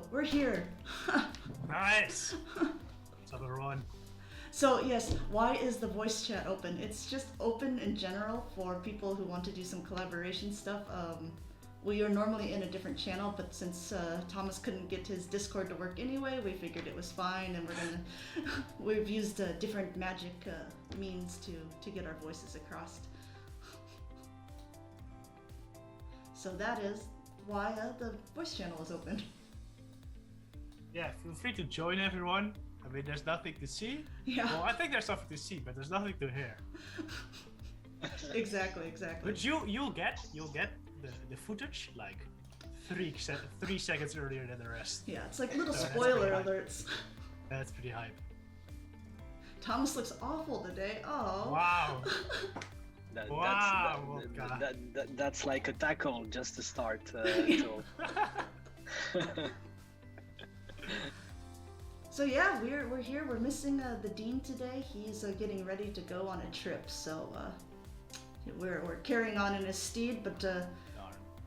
So we're here. Nice! What's up, everyone? So yes, why is the voice chat open? It's just open in general for people who want to do some collaboration stuff. We are normally in a different channel, but since Thomas couldn't get his Discord to work anyway, we figured it was fine, and we've used different magic means to get our voices across. So that is why the voice channel is open. Yeah, feel free to join everyone. I mean, there's nothing to see. Yeah. Well, I think there's something to see, but there's nothing to hear. Exactly. But you'll get the footage like 3 seconds earlier than the rest. Yeah, it's like little So spoiler alerts. That's pretty hype. Thomas looks awful today. Oh. Wow. That's like a tackle just to start. So yeah, we're here. We're missing the dean today. He's getting ready to go on a trip. So we're carrying on in his steed, but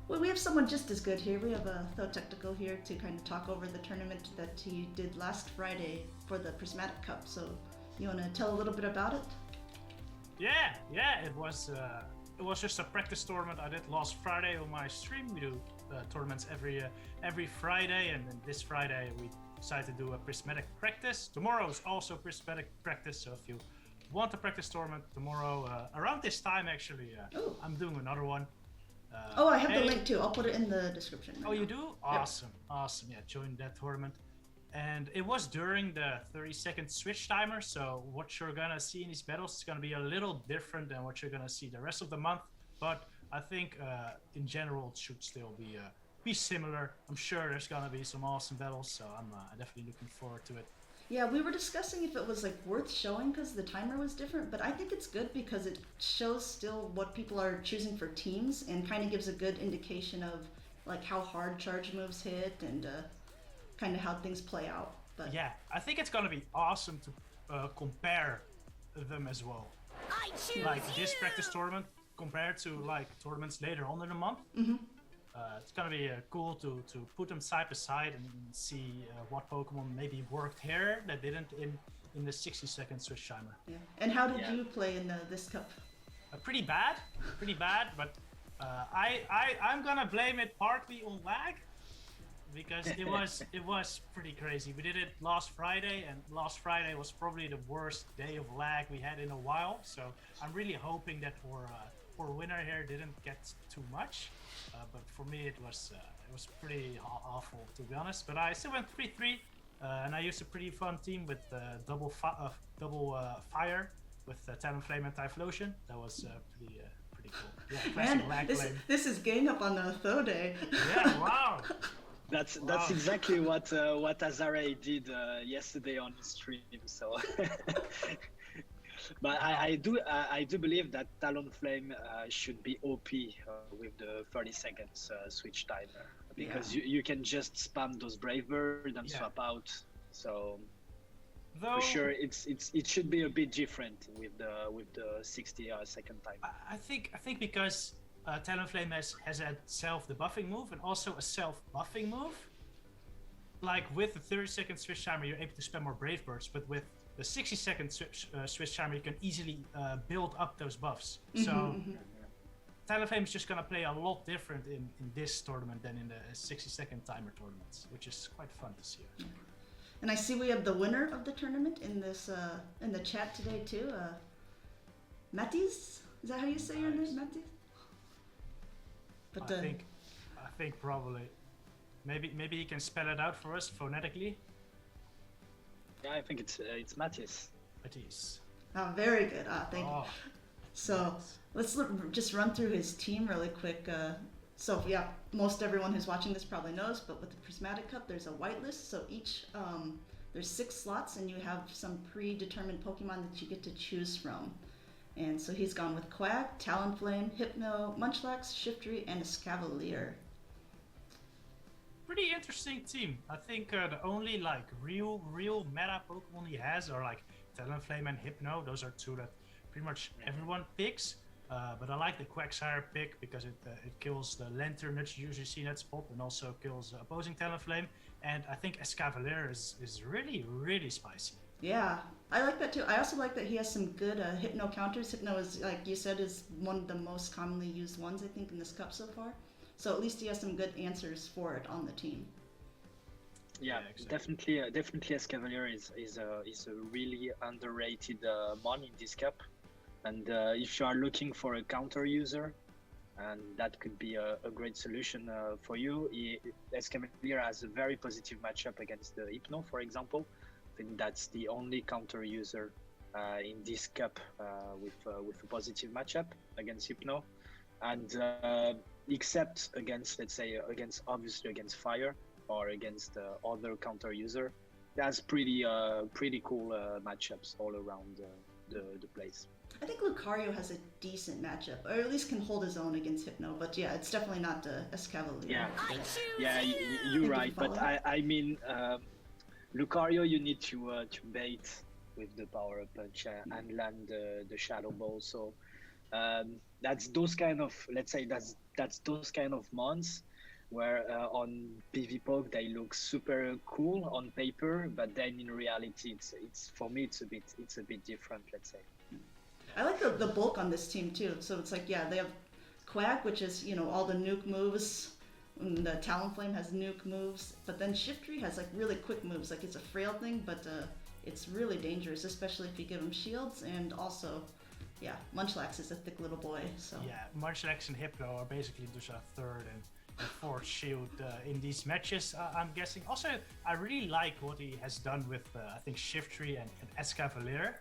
well, we have someone just as good here. We have ThoTechtical here to kind of talk over the tournament that he did last Friday for the Prismatic Cup. So you want to tell a little bit about it? Yeah. It was just a practice tournament I did last Friday on my stream. We do tournaments every Friday, and then this Friday we decided to do a Prismatic practice. Tomorrow is also Prismatic practice, so if you want a practice tournament tomorrow, around this time actually, I'm doing another one. I have the link too. I'll put it in the description. Right you do? Awesome. Yep. Awesome. Yeah, join that tournament. And it was during the 30-second switch timer, so what you're gonna see in these battles is gonna be a little different than what you're gonna see the rest of the month. But I think in general it should still be similar. I'm sure there's gonna be some awesome battles, so I'm definitely looking forward to it. Yeah, we were discussing if it was like worth showing because the timer was different, but I think it's good because it shows still what people are choosing for teams and kind of gives a good indication of like how hard charge moves hit and kind of how things play out. But yeah, I think it's gonna be awesome to compare them as well. I choose like you! This practice tournament compared to like tournaments later on in the month. Mm-hmm. It's gonna be cool to put them side by side and see what Pokemon maybe worked here that didn't in the 60-second switch timer. Yeah. And how did you play in this cup? Pretty bad, but I'm gonna blame it partly on lag because it was pretty crazy. We did it last Friday, and last Friday was probably the worst day of lag we had in a while. So I'm really hoping that our winner here didn't get too much. But for me, it was pretty awful, to be honest. But I still went 3-3, and I used a pretty fun team with double fire with Talonflame and Typhlosion. That was pretty cool. Yeah, classic lag flame. This is gang up on the Tho Day. Yeah, wow. That's exactly what Azare did yesterday on his stream. So. But I do believe that Talonflame should be OP with the 30 seconds switch timer because you can just spam those Brave Bird and swap out. So for sure it should be a bit different with the 60-second timer. I think because Talonflame has a self-debuffing move and also a self-buffing move. Like with the 30-second switch timer, you're able to spam more Brave Birds, but with the 60-second switch timer, you can easily build up those buffs. So Talonflame is just going to play a lot different in this tournament than in the 60-second timer tournaments, which is quite fun to see. And I see we have the winner of the tournament in this in the chat today too. Matyz? Is that how you say your name, Matyz? But I think probably. Maybe he can spell it out for us phonetically. Yeah, I think it's Matyz. Matyz. Oh, very good. Thank you. So let's just run through his team really quick. So yeah, most everyone who's watching this probably knows, but with the Prismatic Cup, there's a whitelist. So each there's 6 slots, and you have some predetermined Pokemon that you get to choose from. And so he's gone with Quack, Talonflame, Hypno, Munchlax, Shiftry, and Escavalier. Pretty interesting team. I think the only like real meta Pokemon he has are like Talonflame and Hypno. Those are 2 that pretty much everyone picks. But I like the Quagsire pick because it kills the Lantern that you usually see in that spot and also kills opposing Talonflame. and I think Escavalier is really, really spicy. Yeah, I like that too. I also like that he has some good Hypno counters. Hypno is, like you said, is one of the most commonly used ones, I think, in this cup so far. So at least he has some good answers for it on the team. Yeah, exactly. definitely Escavalier is a really underrated mon in this cup. And if you are looking for a counter user, and that could be a great solution for you. Escavalier has a very positive matchup against the Hypno, for example. I think that's the only counter user in this cup with a positive matchup against Hypno, and except against, let's say, obviously against Fire or against other counter user, that's pretty cool matchups all around the place. I think Lucario has a decent matchup, or at least can hold his own against Hypno. But yeah, it's definitely not Escavalier. Yeah, you're right. But I mean, Lucario, you need to bait with the power punch and land the shadow ball. So that's those kind of, let's say, that's those kind of mons where on PvPoke they look super cool on paper, but then in reality, it's for me it's a bit different. Let's say. I like the bulk on this team too. So it's like, yeah, they have Quack, which is, you know, all the nuke moves. And the Talonflame has nuke moves, but then Shiftry has like really quick moves. Like it's a frail thing, but it's really dangerous, especially if you give him shields. And also, yeah, Munchlax is a thick little boy. So yeah, Munchlax and Hypno are basically just a third and fourth shield in these matches. I'm guessing. Also, I really like what he has done with I think Shiftry and Escavalier.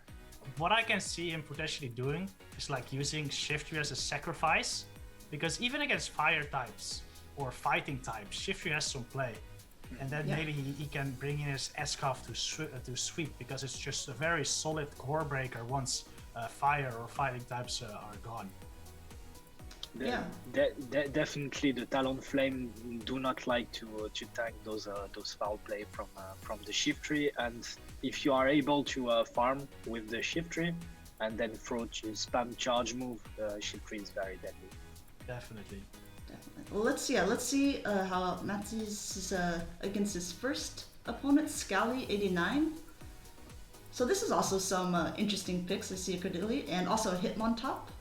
What I can see him potentially doing is like using Shiftry as a sacrifice, because even against fire types or fighting types, Shiftry has some play, and then maybe he can bring in his Escav to sweep, because it's just a very solid core breaker once fire or fighting types are gone. Definitely the Talonflame do not like to tank those foul play from the Shiftry, and if you are able to farm with the Shiftry and then throw spam charge move, Shiftry is very deadly. Definitely. Well, let's see how Matyz is against his first opponent, Scally89. So this is also some interesting picks. I see a Credilli and also a Hitmontop.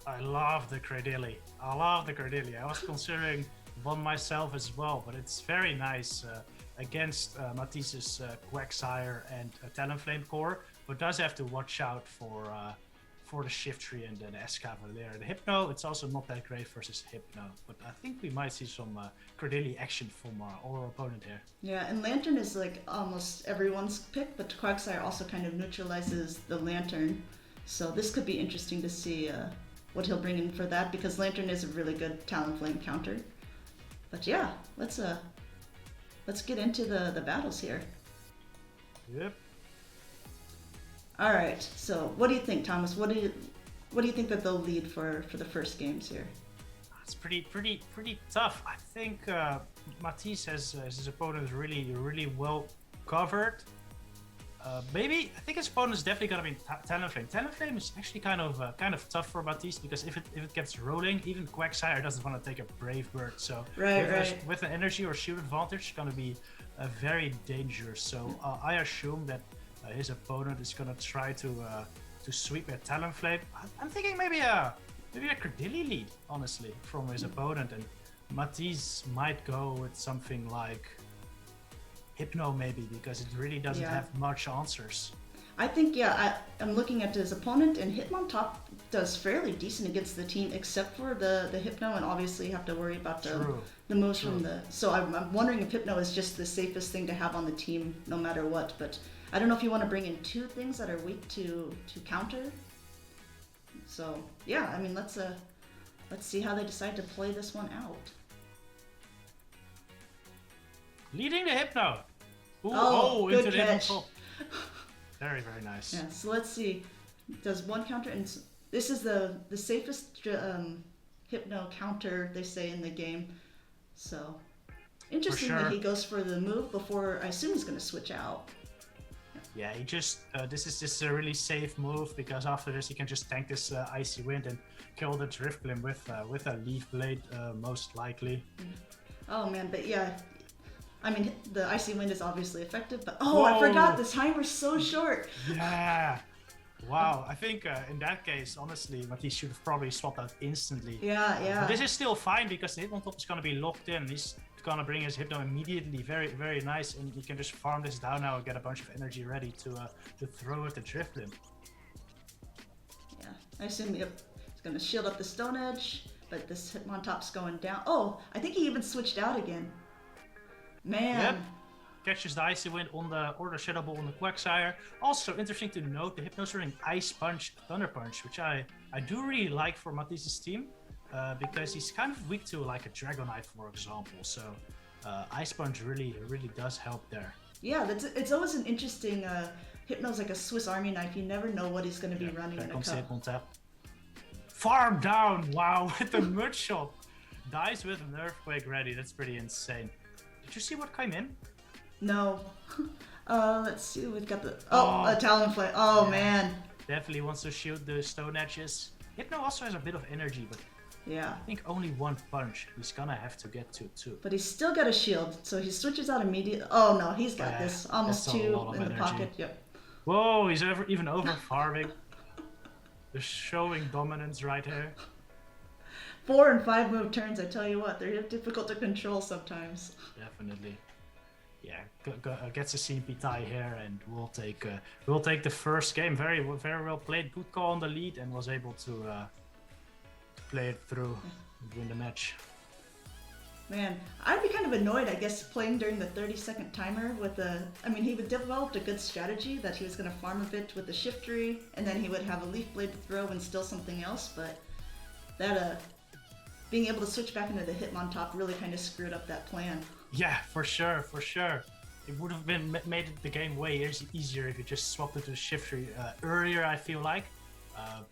I love the Credilli. I was considering one myself as well, but it's very nice against Matyz's Quagsire and Talonflame core, but does have to watch out for the Shiftry and the Escavalier. The Hypno, it's also not that great versus Hypno, but I think we might see some Credilli action from our opponent here. Yeah, and Lantern is like almost everyone's pick, but Quagsire also kind of neutralizes the Lantern, so this could be interesting to see what he'll bring in for that, because Lantern is a really good Talonflame counter. But yeah, let's get into the battles here. Yep. All right. So what do you think, Thomas? What do you think that they'll lead for the first games here? It's pretty tough. I think Matyz has his opponent really well covered. Maybe I think his opponent is definitely gonna be Talonflame. Talonflame is actually kind of tough for Matyz, because if it gets rolling, even Quagsire doesn't want to take a Brave Bird. So with an energy or shield advantage, it's gonna be very dangerous. So I assume that his opponent is gonna try to sweep a Talonflame. I'm thinking maybe a Credilli lead, honestly, from his opponent, and Matyz might go with something like Hypno maybe, because it really doesn't have much answers. I think, I'm looking at his opponent, and Hitmontop does fairly decent against the team, except for the Hypno, and obviously you have to worry about the moves from the... So I'm wondering if Hypno is just the safest thing to have on the team, no matter what, but I don't know if you want to bring in two things that are weak to counter. So, yeah, I mean, let's see how they decide to play this one out. Leading the Hypno. Ooh, good into catch. the very nice. Yeah, so let's see. Does one counter, and this is the safest Hypno counter, they say, in the game. So interesting that he goes for the move before, I assume he's going to switch out. Yeah, he just this is just a really safe move, because after this he can just tank this Icy Wind and kill the Drifblim with a Leaf Blade, most likely. Oh man, but yeah, I mean, the Icy Wind is obviously effective, but I forgot the timer's so short. Yeah. Wow. I think in that case, honestly, Matyz should have probably swapped out instantly. Yeah. But this is still fine because the Hitmontop is going to be locked in. He's going to bring his Hypno immediately. Very, very nice. And you can just farm this down now and get a bunch of energy ready to throw at the Drifblim. Yeah, I assume he's going to shield up the Stone Edge, but this Hitmontop's going down. Oh, I think he even switched out again. Man. Yep. Catches the Icy Wind on the Order Shadow Ball on the Quagsire. Also interesting to note, the Hypno's running Ice Punch, Thunder Punch, which I do really like for Matyz's team, because he's kind of weak to like a Dragonite, for example. So Ice Punch really does help there. Yeah, it's always an interesting. Hypno's like a Swiss Army knife. You never know what he's going to be running in a comes cup. Hitmontop. Farm down! Wow, with the Mud Shot. Dies with an Earthquake ready. That's pretty insane. Did you see what came in? No. Let's see. We've got the a Talonflame. Oh, yeah. Man. Definitely wants to shield the Stone Edges. Hypno also has a bit of energy, but yeah, I think only one punch. He's gonna have to get to too. But he's still got a shield, so he switches out immediately. Oh no, he's got this. Almost 2 in the pocket. Yep. Whoa, he's even over farming. They're showing dominance right here. 4 and 5 move turns. I tell you what, they're difficult to control sometimes. Definitely. Yeah, gets a CP tie here, and we'll take the first game. Very well played. Good call on the lead, and was able to play it through and win the match. Man, I'd be kind of annoyed, I guess, playing during the 30-second timer with the... I mean, he would developed a good strategy that he was going to farm a bit with the Shiftry, and then he would have a Leaf Blade to throw and still something else, but that, being able to switch back into the Hitmontop really kind of screwed up that plan. Yeah, for sure. It would have been made the game way easier if you just swapped it to the Shiftry earlier, I feel like.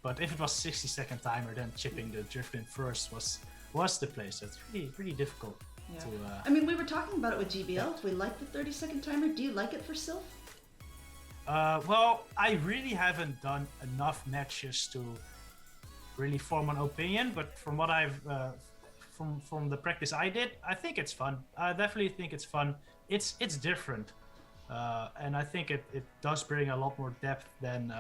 But if it was 60-second timer, then chipping the Drifblim first was the play. So it's pretty difficult. Yeah. To, I mean, we were talking about it with GBL. We like the 30-second timer. Do you like it for Silph? Well, I really haven't done enough matches to really form an opinion, but from what I've from the practice I did, I think it's fun. I definitely think it's fun. It's different, and I think it does bring a lot more depth than,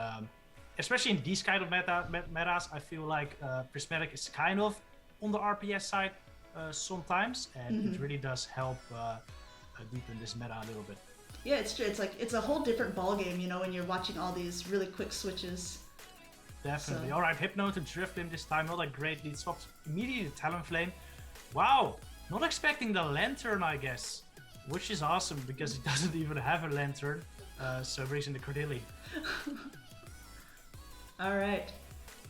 especially in these kind of metas. I feel like Prismatic is kind of on the RPS side sometimes, and it really does help deepen this meta a little bit. Yeah, it's true. It's like it's a whole different ball game, you know, when you're watching all these really quick switches. Definitely. So. All right, Hypno to Drifblim this time. Not a great lead. Swaps immediately to Talonflame. Wow, not expecting the Lantern, I guess, which is awesome because it doesn't even have a Lantern. So it brings in the Cordilli. All right,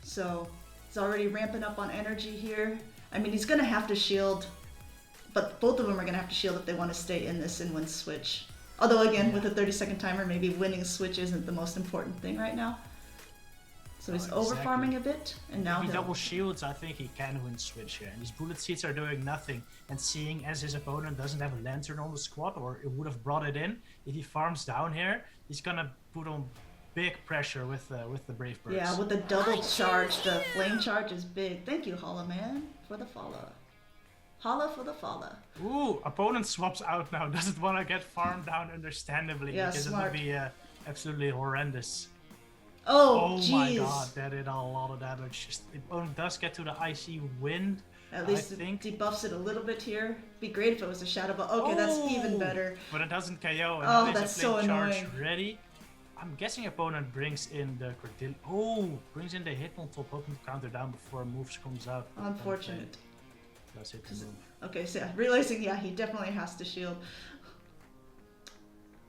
so it's already ramping up on energy here. I mean, he's gonna have to shield, but both of them are gonna have to shield if they want to stay in this and win switch. Although again, with a 30-second timer, maybe winning switch isn't the most important thing right now. So he's over farming a bit, and now if he double shields, I think he can win switch here. And these bullet seeds are doing nothing. And seeing as his opponent doesn't have a Lantern on the squad, or it would have brought it in, if he farms down here, he's gonna put on big pressure with the Brave Birds. Yeah, with the double charge, the flame charge is big. Thank you, Holla Man, for the follow. Holla for the follow. Ooh, opponent swaps out now. Doesn't want to get farmed down, understandably, yeah, because smart. it would be absolutely horrendous. Oh my god, that did a lot of damage. Just, it does get to the Icy Wind. At least it debuffs it a little bit here. Be great if it was a Shadow Ball. Okay, that's even better. But it doesn't KO. And that's so annoying. Ready. I'm guessing opponent brings in the Cordilli. Oh, brings in the Hitmontop, hoping to counter down before moves comes out. Unfortunate. Does hit the move. Okay, so realizing, yeah, he definitely has to shield.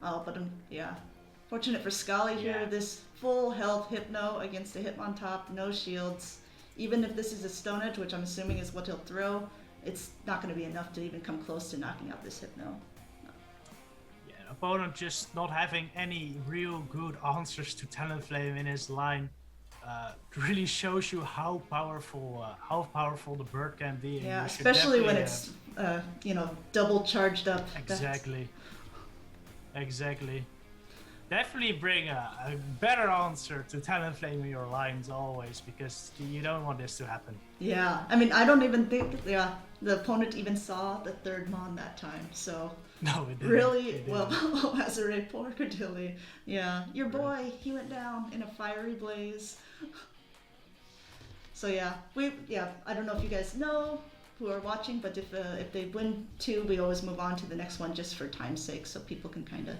Oh, but yeah. Fortunate for Scully here, this full health Hypno against a Hitmontop, no shields. Even if this is a Stone Edge, which I'm assuming is what he'll throw, it's not going to be enough to even come close to knocking out this Hypno. No. Yeah, opponent just not having any real good answers to Talonflame in his line really shows you how powerful the bird can be. Yeah, especially when it's double charged up. Exactly. Exactly. Definitely bring a better answer to Talonflame in your lines always, because you don't want this to happen. Yeah, I mean, I don't even think the opponent even saw the third Mon that time, so No, it didn't. Really? It Well, didn't. Azure poor Dilly. Yeah, your boy, he went down in a fiery blaze. So yeah, I don't know if you guys know who are watching, but if they win two, we always move on to the next one just for time's sake, so people can kind of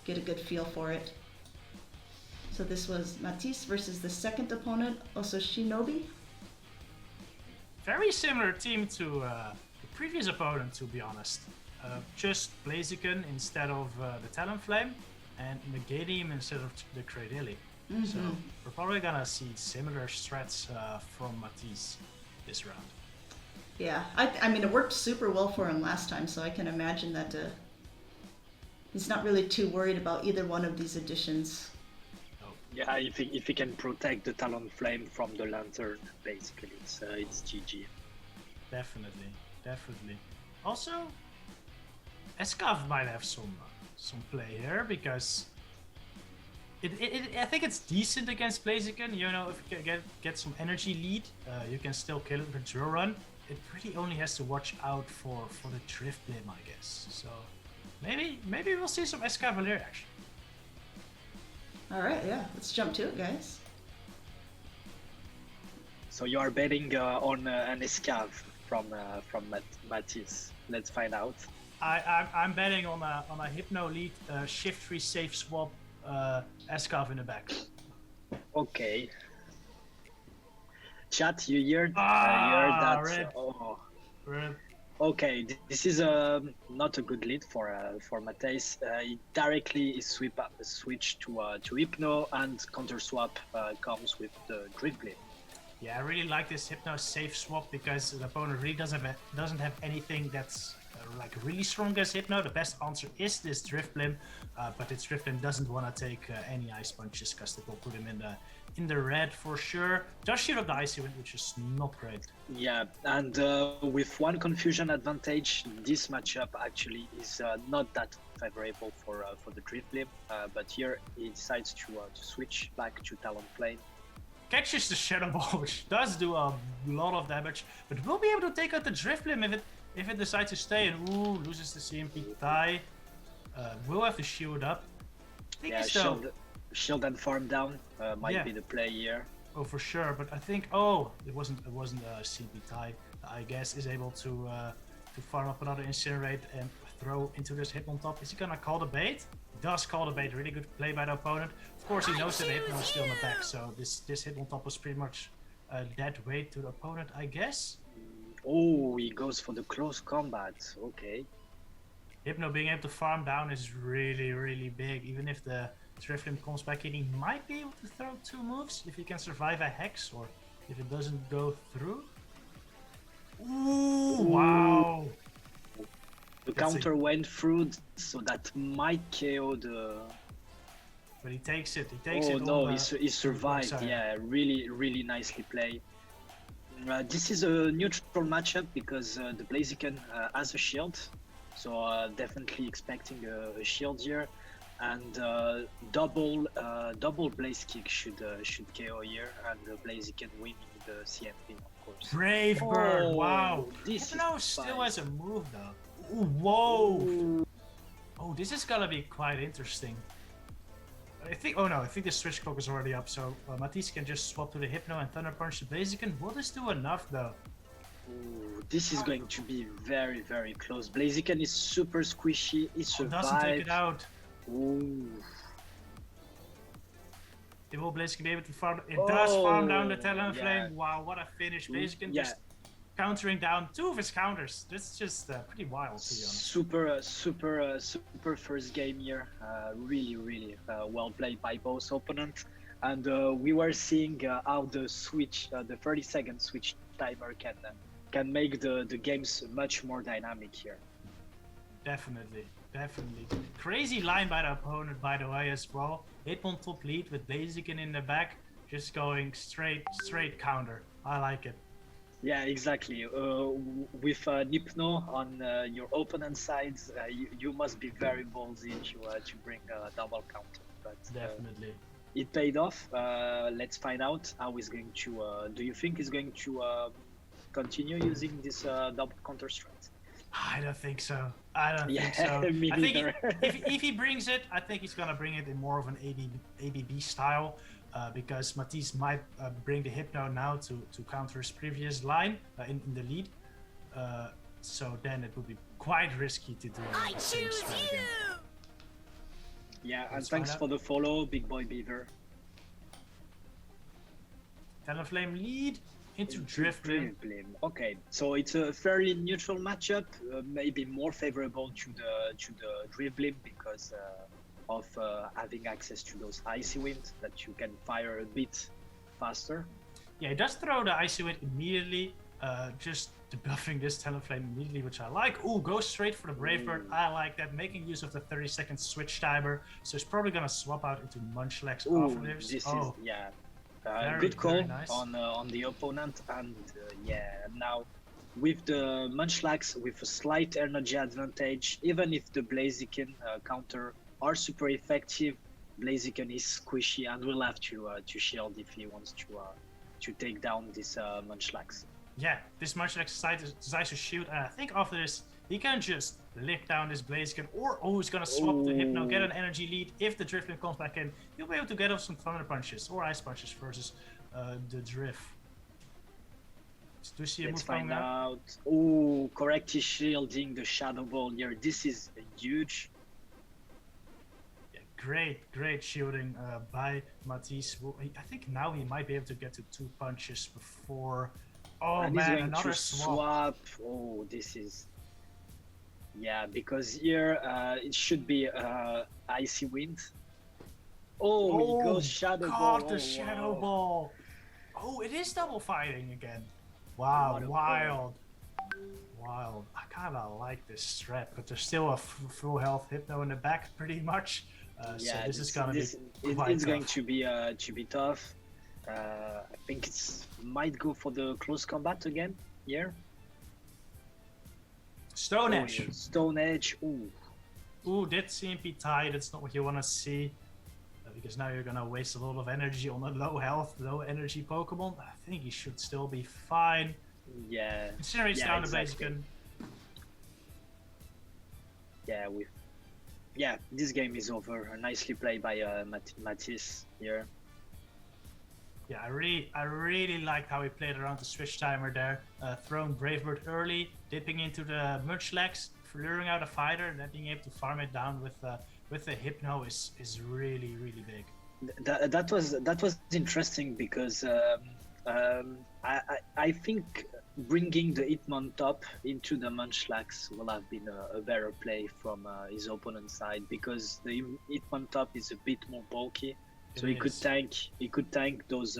get a good feel for it. So this was Matyz versus the second opponent, also Shinobi. Very similar team to the previous opponent, to be honest. Just Blaziken instead of the Talonflame, and Meganium instead of the Cradilly. Mm-hmm. So we're probably gonna see similar strats from Matyz this round. Yeah, I mean, it worked super well for him last time, so I can imagine that he's not really too worried about either one of these additions. Yeah, if he can protect the Talonflame from the Lantern, basically, it's GG. Definitely. Also, Escav might have some play here, because I think it's decent against Blaziken. You know, if you can get some energy lead, you can still kill it with Drill Run. It really only has to watch out for the Drift Blim, I guess. So maybe we'll see some Escavalier action. Alright, yeah, let's jump to it, guys. So you are betting on an Escav from Matyz. Let's find out. I'm betting on a Hypno lead, shift 3 safe swap, Escav in the back. Okay. Chat, you heard that? Rip. Oh. Rip. Okay, this is not a good lead for Matyz. He directly switch to Hypno, and counter swap comes with the Drift Blim. Yeah, I really like this Hypno safe swap, because the opponent really doesn't have anything that's like really strong against Hypno. The best answer is this Drift Blim, but this Drift Blim doesn't want to take any ice punches, because it will put him in the red for sure. Does shoot up the icy wind, which is not great. Yeah, and with one confusion advantage, this matchup actually is not that favorable for the Drift Blim. But here he decides to switch back to Talonflame. Catches the Shadow Ball, which does do a lot of damage, but will be able to take out the Drift Blim if it decides to stay, and loses the CMP tie. Will have to shield up. Yeah, shield and farm down might be the play here. Oh, for sure, but I think it wasn't a CMP tie. I guess is able to farm up another Incinerate and throw into this Hypno on top. Is he gonna call the bait? He does call the bait. Really good play by the opponent. Of course, he knows that the Hypno is still in the back, so this Hypno on top was pretty much dead weight to the opponent, I guess. Oh, he goes for the close combat. Okay. Hypno being able to farm down is really big. Even if the Drift Blim comes back in, he might be able to throw 2 moves if he can survive a Hex, or if it doesn't go through. Ooh, wow! The counter went through, so that might KO the... But he takes it. He takes it. Oh no, he survived. Yeah, really nicely played. This is a neutral matchup, because the Blaziken has a shield, so definitely expecting a shield here, and double Blaze Kick should KO here, and the Blaziken winning the CMP, of course. Brave Bird, wow! This Hypno still has a move though. Ooh, whoa! Ooh. Oh, this is gonna be quite interesting. I think the switch clock is already up, so Matyz can just swap to the Hypno and Thunder Punch the Blaziken. Will this do enough though? Ooh, this is going to be very close. Blaziken is super squishy. He survived. Doesn't take it out. Ooh. Will Blaziken be able to farm? It does farm down the Talonflame. Yeah. Wow, what a finish! Blaziken just countering down 2 of his counters. That's just pretty wild, to be honest. Super first game here. Really well played by both opponents. And we were seeing how the switch, the 30-second switch timer can make the games much more dynamic here. Definitely. Crazy line by the opponent, by the way, as well. Hypno top lead with Blaziken in the back, just going straight counter. I like it. Yeah, exactly. With Hypno on your opponent's side, you must be very ballsy to bring a double counter. But definitely, it paid off. Let's find out how he's going to. Do you think he's going to continue using this double counter strat? I don't think so. I don't think Yeah, so. me I think neither. if he brings it, I think he's gonna bring it in more of an ABB style, because Matyz might bring the Hypno now to counter his previous line in the lead. So then it would be quite risky to do I the same choose strat you! again. Yeah, and Let's thanks find for the follow, Big Boy Beaver. Talonflame lead into Driftblim. Driftblim. Okay, so it's a fairly neutral matchup, maybe more favorable to the Driftblim because of having access to those icy winds that you can fire a bit faster. Yeah, he does throw the Icy Wind immediately, just debuffing this Talonflame immediately, which I like. Ooh, goes straight for the Brave Bird. I like that, making use of the 30-second switch timer. So he's probably gonna swap out into Munchlax after this. This Oh, is yeah. Very, Good call very nice. on the opponent, and yeah, now with the Munchlax with a slight energy advantage, even if the Blaziken counter are super effective, Blaziken is squishy and will have to shield if he wants to take down this Munchlax. yeah, this Munchlax decides to shoot, and I think after this, he can just lick down this Blaziken, or he's gonna swap the Hypno, get an energy lead. If the Driftblim comes back in, he'll be able to get off some Thunder Punches or Ice Punches versus the Drift. Do you see a Let's move coming find up? out. Oh, correctly shielding the Shadow Ball here. This is huge. Yeah, great shielding by Matyz. Well, I think now he might be able to get to 2 punches before. Oh And man, he's going another to swap. Oh, this is. Yeah, because here it should be Icy Wind. Oh, he goes Shadow Ball. God, the Oh, Shadow wow. Ball. Oh, it is double fighting again. Wow, What a wild. Wild. I kind of like this strat, but there's still a full health Hypno in the back, pretty much. So this is gonna be quite it's going tough. to be tough. I think it's might go for the close combat again here. Stone Edge. Stone Edge. Ooh. Ooh, did CMP tie. That's not what you want to see. Because now you're gonna waste a lot of energy on a low health, low energy Pokemon. I think he should still be fine. Yeah. Incinerates Yeah, down exactly. the Blaziken. Yeah, this game is over. Nicely played by Matyz here. Yeah, I really liked how he played around the switch timer there. Throwing Brave Bird early, dipping into the Munchlax, luring out a fighter, and then being able to farm it down with the Hypno is really big. That was interesting because I think bringing the Hitmontop into the Munchlax will have been a better play from his opponent's side because the Hitmontop is a bit more bulky, so he could tank those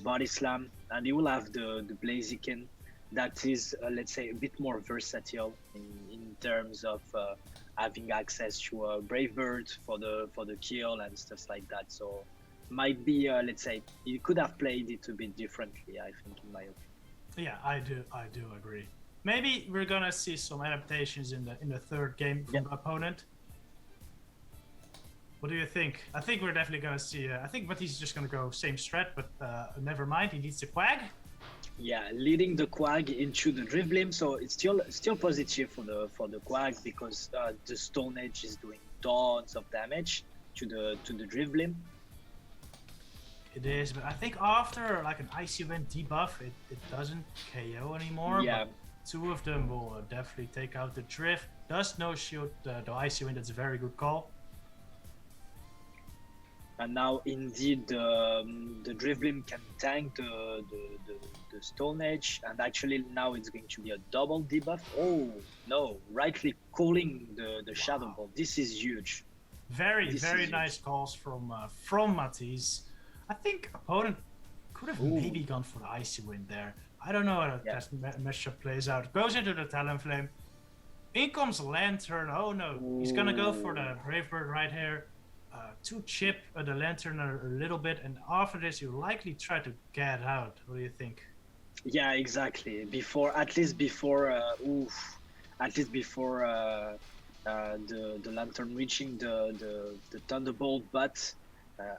body slam, and he will have the Blaziken that is let's say a bit more versatile in terms of having access to a Brave Bird for the kill and stuff like that. So might be let's say you could have played it a bit differently, I think, in my opinion. Yeah, I do agree. Maybe we're gonna see some adaptations in the third game from the opponent. What do you think? I think we're definitely gonna see. I think Matyz is just gonna go same strat, but never mind. He needs the Quag. Yeah, leading the Quag into the Driftblim, so it's still positive for the Quag because the Stone Edge is doing tons of damage to the Driftblim. It is, but I think after like an Icy Wind debuff, it doesn't KO anymore. Yeah. But 2 of them will definitely take out the Drift. Does no shield the Icy Wind. That's a very good call. And now indeed the Driftblim can tank the Stone Edge, and actually now it's going to be a double debuff. Oh no, rightly calling the Shadow Ball. This is huge. Very This very is nice calls from Matyz. I think opponent could have maybe gone for the Icy Wind there. I don't know how that matchup plays out. Goes into the Talonflame. In comes Lantern. Oh no, he's gonna go for the Brave Bird right here. To chip the Lantern a little bit, and after this you likely try to get out. What do you think? Yeah, exactly. At least before the Lantern reaching the Thunderbolt, but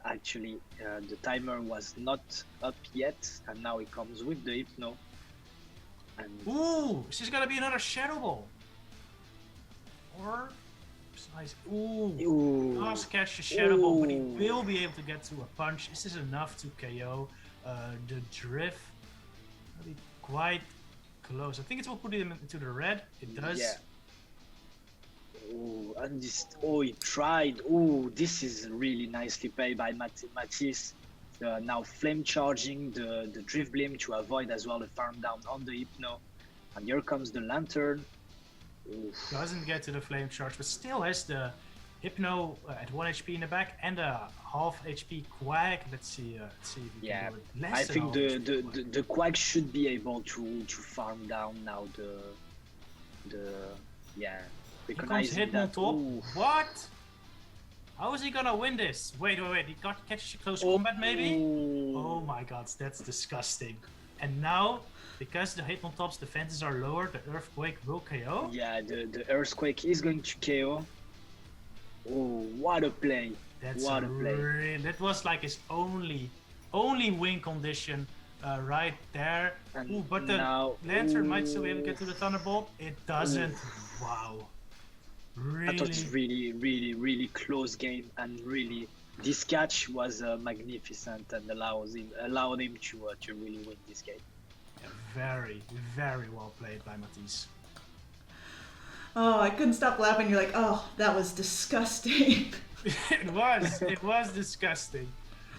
actually the timer was not up yet, and now it comes with the Hypno. And Ooh, is this gonna be another Shadow Ball? Or nice. Ooh. ooh, Does catch the Shadow Ball, but he will be able to get to a punch. Is this enough to KO? The drift will be quite close. I think it will put him into the red. It does. yeah. Ooh, and this, oh, he tried. Ooh, this is really nicely played by Matyz. Now flame charging the drift beam to avoid as well the farm down on the Hypno. And here comes the lantern. Oof. Doesn't get to the flame charge, but still has the Hypno at 1 HP in the back and a half HP Quack. Let's see if we Yeah, can do it. Less I than think half the, HP. the Quack should be able to farm down now the yeah. Here comes Recognizing hit on that. top. Ooh. What? How is he gonna win this? Wait. He got catches close combat maybe? Oh my god, that's disgusting. And now, because the hit on top's defenses are lower, the Earthquake will KO. Yeah, the Earthquake is going to KO. Oh, what a play! That's What a play! that was like his only win condition right there. And Ooh, but the now, Lantern might still be able to get to the Thunderbolt. It doesn't. Wow. I thought it's really close game, and really this catch was magnificent and allowed him to really win this game. Yeah, very well played by Matyz. Oh, I couldn't stop laughing. You're like, oh, that was disgusting. It was disgusting.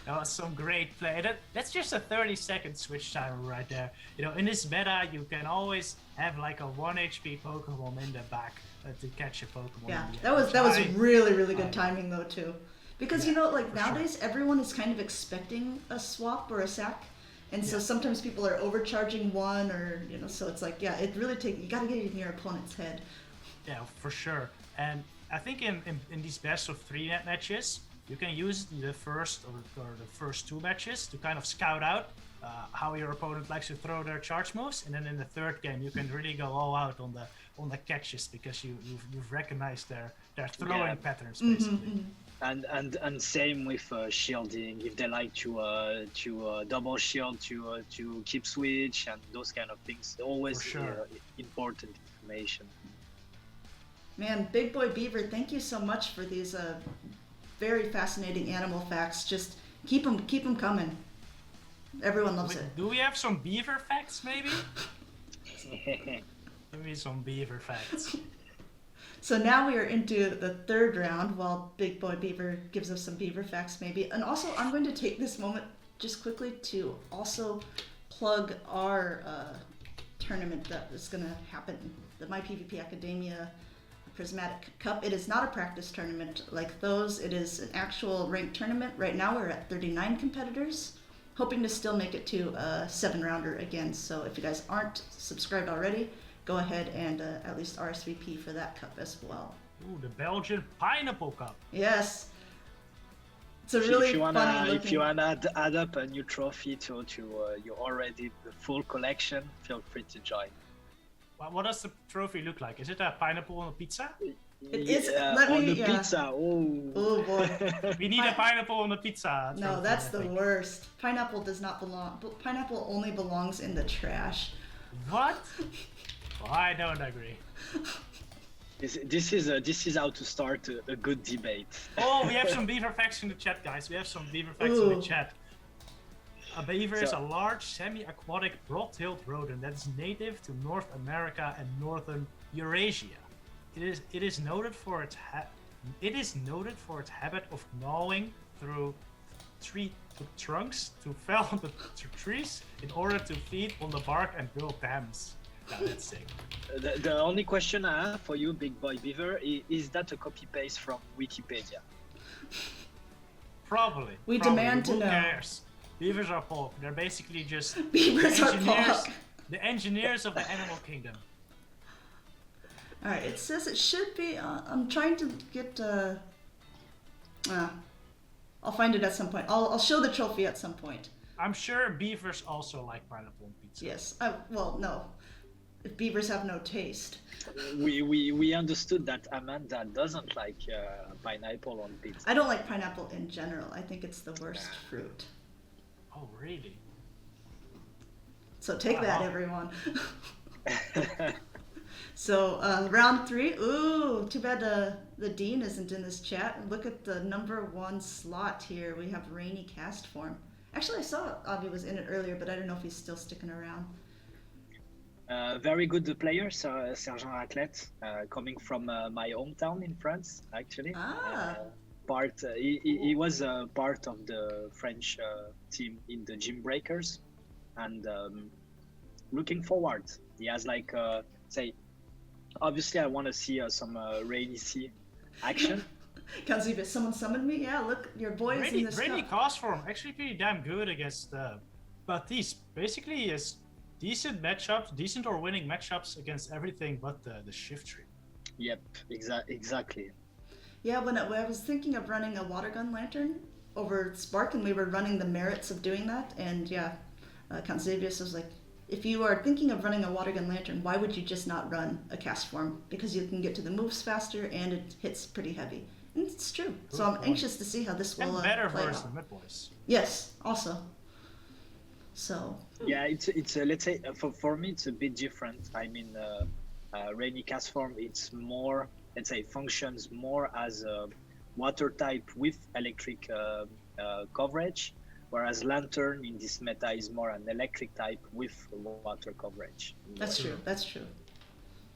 That was some great play. That's just a 30-second switch timer right there. You know, in this meta, you can always have like a 1 HP Pokemon in the back to catch a Pokemon. Yeah, in the that was end. really good timing though too, because Yeah, you know, like for nowadays everyone is kind of expecting a swap or a sack, and so Yeah. sometimes people are overcharging one, or you know, so it's like, yeah, it really you got to get it in your opponent's head. Yeah, for sure. And I think in these best of 3 net matches, you can use the first or the first 2 matches to kind of scout out how your opponent likes to throw their charge moves, and then in the third game you can really go all out on the catches because you've recognized their throwing patterns basically. And same with shielding. If they like to double shield to keep switch and those kind of things, always For sure. Important information. Man, Big Boy Beaver, thank you so much for these very fascinating animal facts. Just keep them coming. Everyone loves it. Do we have some beaver facts maybe? Give me some beaver facts. So now we are into the third round while Big Boy Beaver gives us some beaver facts maybe. And also I'm going to take this moment just quickly to also plug our tournament that is going to happen, the MyPvP Academia Prismatic Cup. It is not a practice tournament like those. It is an actual ranked tournament. Right now we're at 39 competitors, hoping to still make it to a 7-rounder again. So if you guys aren't subscribed already, go ahead and at least RSVP for that cup as well. Ooh, the Belgian Pineapple Cup. Yes. It's a really if you funny looking... if you wanna add up a new trophy to your already the full collection, feel free to join. What does the trophy look like? Is it a pineapple on a pizza? It is. On the pizza. Oh boy. We need a pineapple on a pizza. No, trophy, that's I the think. worst. Pineapple does not belong. Pineapple only belongs in the trash. What? Well, I don't agree. This is how to start a good debate. Oh, we have some beaver facts in the chat, guys. We have some beaver facts in the Ooh. chat. A beaver is So- a large, semi-aquatic, broad-tailed rodent that is native to North America and northern Eurasia. It is noted for its habit of gnawing through tree trunks to fell the trees in order to feed on the bark and build dams. Now that's sick. The only question I have for you, Big Boy Beaver, is that a copy paste from Wikipedia? Probably. We probably. demand to Who know. cares? Beavers are pulp. They're basically just Beavers are engineers, pulp. the engineers of the animal kingdom. All right. It says it should be. I'm trying to get. I'll find it at some point. I'll show the trophy at some point. I'm sure beavers also like pineapple on pizza. Yes. Well, no. If beavers have no taste. We understood that Amanda doesn't like pineapple on pizza. I don't like pineapple in general. I think it's the worst fruit. Oh, really? So take that, Wow. everyone. So round 3. Ooh, too bad the Dean isn't in this chat. Look at the number 1 slot here. We have Rainy Cast Form. Actually, I saw Avi was in it earlier, but I don't know if he's still sticking around. Very good player, Sergent Raclette, coming from my hometown in France, actually. He was part of the French team in the Gym Breakers, and looking forward. He has obviously I want to see some Rainy Sea action. Kanziba, someone summoned me? Yeah, look, your boy is in this Rainy Cast Form actually pretty damn good against Matyz. Basically, is decent matchups, decent or winning matchups against everything but the shift tree. Yep, exactly. Yeah, when I was thinking of running a water gun lantern over Spark, and we were running the merits of doing that, and yeah, Kanzibius was like, if you are thinking of running a water gun lantern, why would you just not run a cast form? Because you can get to the moves faster and it hits pretty heavy. And it's true. So I'm anxious to see how this will play out. And better versus mid boys. Yes, also. So. Yeah, it's let's say for me it's a bit different. I mean, Rainy Cast Form, it's more, let's say, functions more as a water type with electric coverage. Whereas Lantern in this meta is more an electric type with water coverage. That's true. That's true.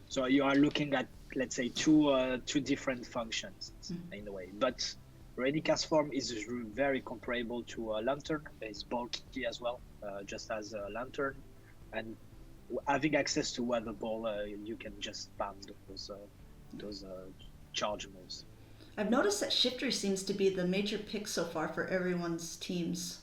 So you are looking at, let's say, two different functions in a way. But Rainy Cast Form is very comparable to Lantern. It's bulky as well, just as a Lantern. And having access to Weather Ball, you can just spam those charge moves. I've noticed that Shifter seems to be the major pick so far for everyone's teams.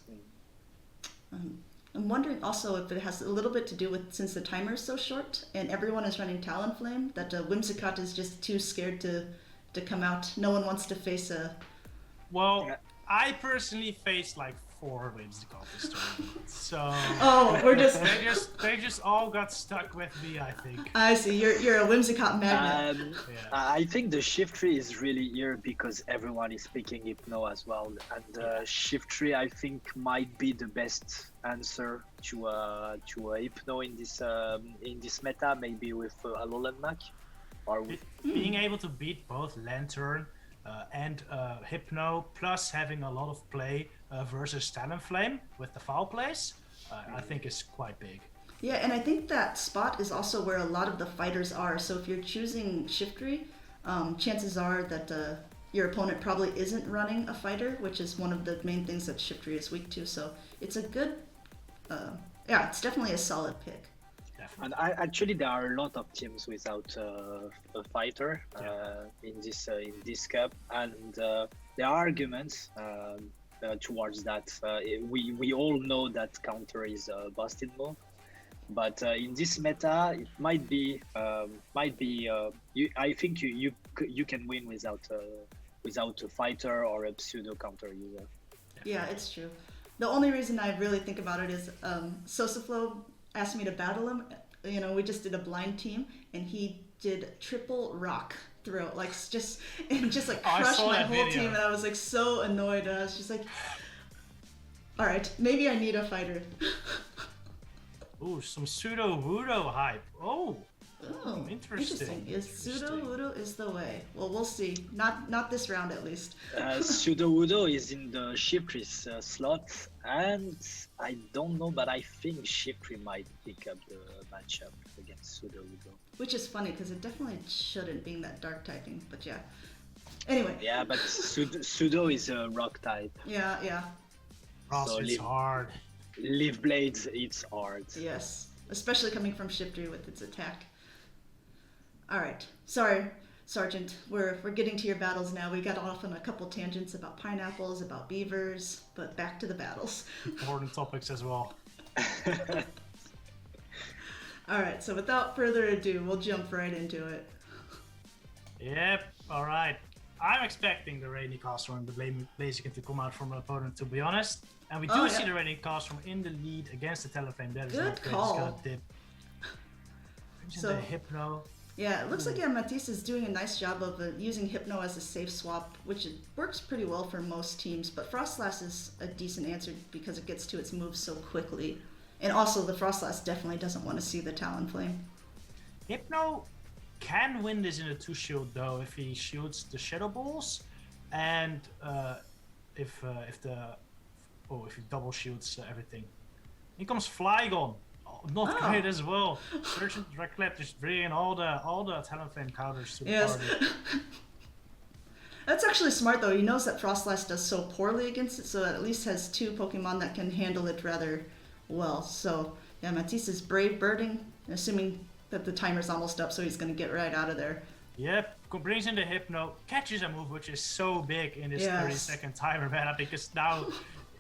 I'm wondering also if it has a little bit to do with, since the timer is so short and everyone is running Talonflame, that Whimsicott is just too scared to come out. No one wants to face a... Well, I personally faced like 4 Whimsicott this tournament, so... Oh, we're just... they just all got stuck with me, I think. I see, you're a Whimsicott magnet. I think the shift tree is really here because everyone is picking Hypno as well, and shift tree I think might be the best answer to a Hypno in this meta, maybe with Alolan Mac, or with being able to beat both Lantern and Hypno, plus having a lot of play versus Talonflame with the foul plays, I think is quite big. Yeah, and I think that spot is also where a lot of the fighters are. So if you're choosing Shiftry, chances are that your opponent probably isn't running a fighter, which is one of the main things that Shiftry is weak to. So it's a good, it's definitely a solid pick. And actually, there are a lot of teams without a fighter in this cup, and there are arguments towards that. We all know that counter is a busted move, but in this meta, it might be. I think you can win without a fighter or a pseudo counter user. Yeah, it's true. The only reason I really think about it is Sosaflo asked me to battle him. You know, we just did a blind team, and he did triple rock throw, just crushed my whole team, and I was like so annoyed. And I was just like, all right, maybe I need a fighter. Ooh, some pseudo Wudo hype. Oh, interesting. Is pseudo Wudo is the way? Well, we'll see. Not this round at least. Pseudo Wudo is in the Shiftri's slot, and I don't know, but I think Shifri might pick up the matchup against pseudo Wudo. Which is funny because it definitely shouldn't, being that dark typing. But yeah. Anyway. Yeah, but pseudo is a rock type. Yeah. So it's hard. Leaf Blades, it's hard. Yes, especially coming from Shifty with its attack. All right, sorry, Sergeant. We're getting to your battles now. We got off on a couple tangents about pineapples, about beavers, but back to the battles. Important topics as well. All right, so without further ado, we'll jump right into it. Yep. All right. I'm expecting the Rainy Cast Form, the Blaziken, to come out from an opponent, to be honest. And we do see the Rainy Cast Form in the lead against the Talonflame. That is good not great. call. It's gonna dip. So the Hypno. Yeah, it looks like Matyz is doing a nice job of using Hypno as a safe swap, which works pretty well for most teams. But Frostlass is a decent answer because it gets to its moves so quickly. And also, the Frostlass definitely doesn't want to see the Talonflame. Hypno can win this in a 2-shield though if he shoots the Shadow Balls, and if he double shoots everything. Here comes Flygon. Oh, not great as well. Sergeant Raclette just bringing all the Talonflame counters to the party. That's actually smart though. He knows that Frostlass does so poorly against it, so it at least has 2 Pokemon that can handle it rather well. So yeah, Matyz is brave birding, assuming that the timer's almost up, so he's gonna get right out of there. Yep, brings in the Hypno, catches a move which is so big in this 30-second timer meta, because now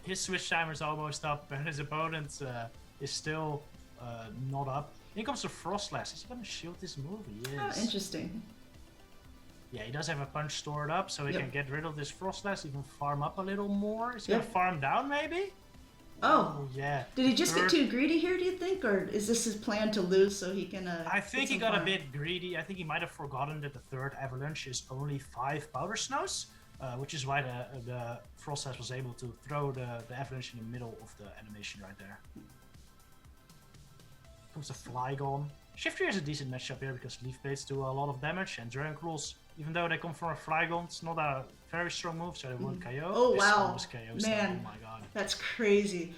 his switch timer's almost up and his opponent is still not up. Here comes the Frostlass. Is he gonna shield this move? He is. Oh, interesting. Yeah, he does have a punch stored up, so he can get rid of this Frostlass, even farm up a little more. Is he gonna farm down, maybe? Oh, yeah. Did he just get too greedy here, do you think? Or is this his plan to lose so he can I think he got a bit greedy. I think he might have forgotten that the third Avalanche is only 5 Powder Snows, which is why the Frostlass was able to throw the Avalanche in the middle of the animation right there. Comes the Flygon. Shiftry is a decent matchup here because Leaf Blades do a lot of damage, and Dragon Claws, even though they come from a Flygon, it's not a very strong move, so they won't KO. Oh This wow, one was KO, so, man, oh my god. That's crazy.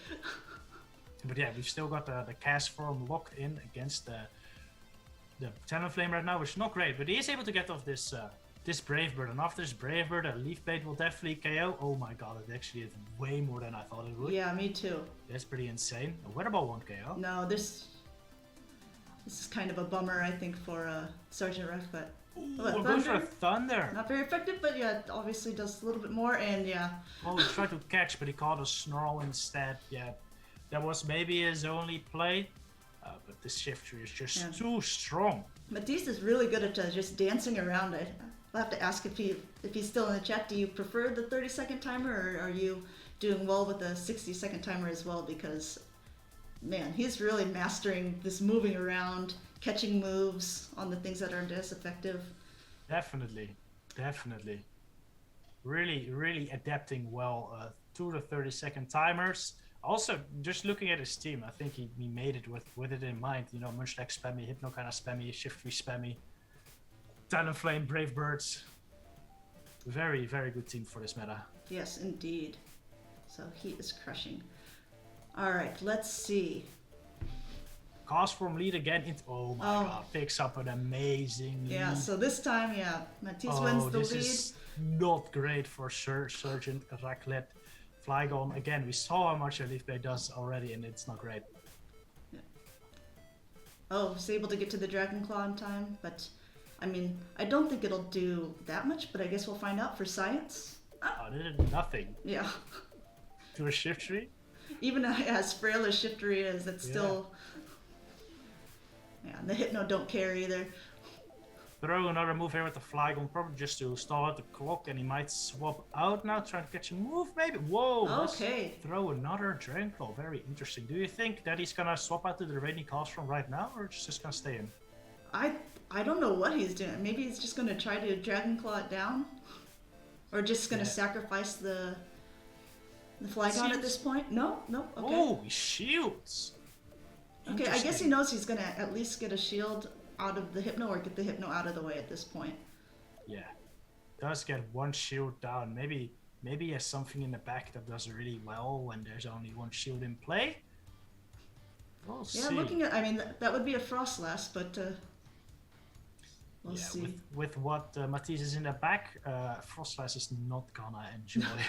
But yeah, we've still got the cast form locked in against the Talonflame right now, which is not great, but he is able to get off this this Brave Bird, and after this Brave Bird, a Leaf Blade will definitely KO. Oh my god, it actually did way more than I thought it would. Yeah, me too. That's pretty insane. A Weather Ball won't KO. No, this is kind of a bummer, I think, for Sergeant Rex, but we're going for a Thunder. Not very effective, but yeah, it obviously does a little bit more, and yeah. Oh, he tried to catch, but he caught a Snarl instead. Yeah, that was maybe his only play, but this Shiftry is just too strong. Matyz is really good at just dancing around it. I'll have to ask if he's still in the chat. Do you prefer the 30-second timer, or are you doing well with the 60-second timer as well? Because man, he's really mastering this moving around, catching moves on the things that aren't as effective. Definitely. Really adapting well to the 30-second timers. Also, just looking at his team, I think he made it with it in mind. You know, Munchlax spammy, Hypno kind of spammy, Shiftry spammy, Talonflame, Brave Birds. Very good team for this meta. Yes, indeed. So he is crushing. All right, let's see. Cast form lead again. Oh my god, picks up an amazing lead. Yeah, so this time, Matyz wins the lead. This is not great for Sergeant Raclette. Flygon, again, we saw how much a Leaf Blade does already, and it's not great. Yeah. Oh, was able to get to the Dragon Claw in time, but I mean, I don't think it'll do that much, but I guess we'll find out for science. Oh, it did nothing. Yeah. To a Shiftry? Even as frail as Shiftry is, it's still... Yeah, and the Hypno don't care either. Throw another move here with the Flygon, probably just to stall out the clock, and he might swap out now, trying to catch a move maybe. Whoa! Okay. Throw another Dragon Claw, very interesting. Do you think that he's gonna swap out to the Rainy Cast from right now, or just gonna stay in? I don't know what he's doing. Maybe he's just gonna try to Dragon Claw it down? Or just gonna sacrifice the Flygon at this point? No? Okay. Oh, he shields! Okay, I guess he knows he's gonna at least get a shield out of the Hypno or get the Hypno out of the way at this point. Yeah, does get one shield down. Maybe he has something in the back that does really well when there's only one shield in play. We'll see. Looking at, I mean, that would be a Frostlass, but we'll see. With what Matyz is in the back, Frostlass is not gonna enjoy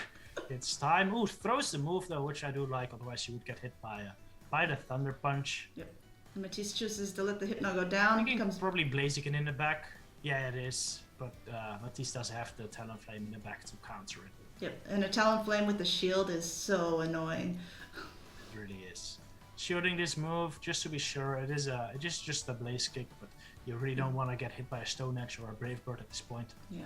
its time. Ooh, throws the move though, which I do like. Otherwise, you would get hit by the Thunder Punch. Yep. Matyz chooses to let the Hypno go down. Comes probably Blaziken in the back. Yeah, it is. But Matyz does have the Talonflame in the back to counter it. Yep, and a Talonflame with the shield is so annoying. It really is. Shielding this move, just to be sure, it is just a Blaze Kick, but you really don't want to get hit by a Stone Edge or a Brave Bird at this point. Yeah.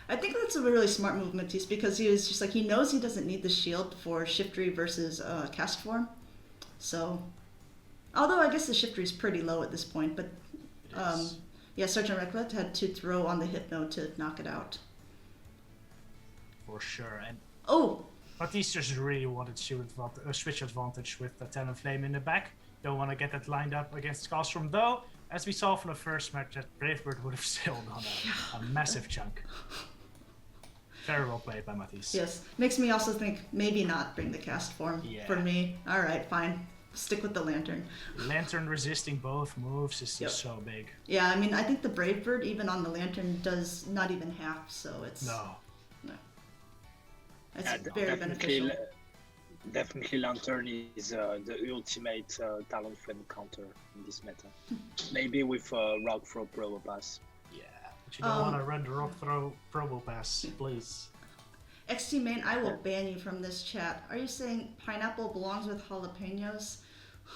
I think that's a really smart move, Matyz, because he was just like, he knows he doesn't need the shield for Shiftry versus Cast Form. So... Although I guess the Shiftry is pretty low at this point, but yeah, Sergeant Raclette had to throw on the Hypno to knock it out. For sure, and Matyz just really wanted to switch advantage with the Talonflame in the back. Don't want to get that lined up against Castform though, as we saw from the first match, that Bravebird would have sailed on a massive chunk. Very well played by Matyz. Yes. Makes me also think maybe not bring the cast form for me. Alright, fine. Stick with the Lantern. Lantern resisting both moves is just so big. Yeah, I mean, I think the Bravebird, even on the Lantern, does not even half, so it's... No. It's very beneficial. Definitely Lantern is the ultimate Talonflame counter in this meta. Maybe with Rock Throw Probo Pass. Yeah, but you don't want to run the Rock Throw Probo Pass, please. XT Main, I will ban you from this chat. Are you saying pineapple belongs with jalapenos?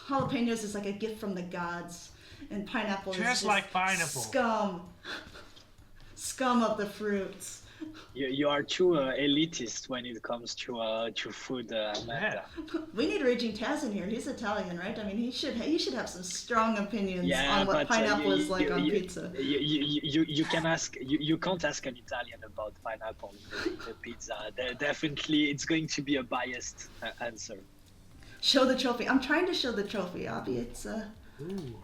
Jalapenos is like a gift from the gods, and pineapple is just like pineapple. Scum of the fruits. You are too elitist when it comes to food, Amanda. We need Raging Taz in here. He's Italian, right? I mean, he should have some strong opinions on what pineapple is like on pizza. You can ask. You can't ask an Italian about pineapple in the pizza. Definitely, it's going to be a biased answer. Show the trophy. I'm trying to show the trophy, Abby. It's Ooh.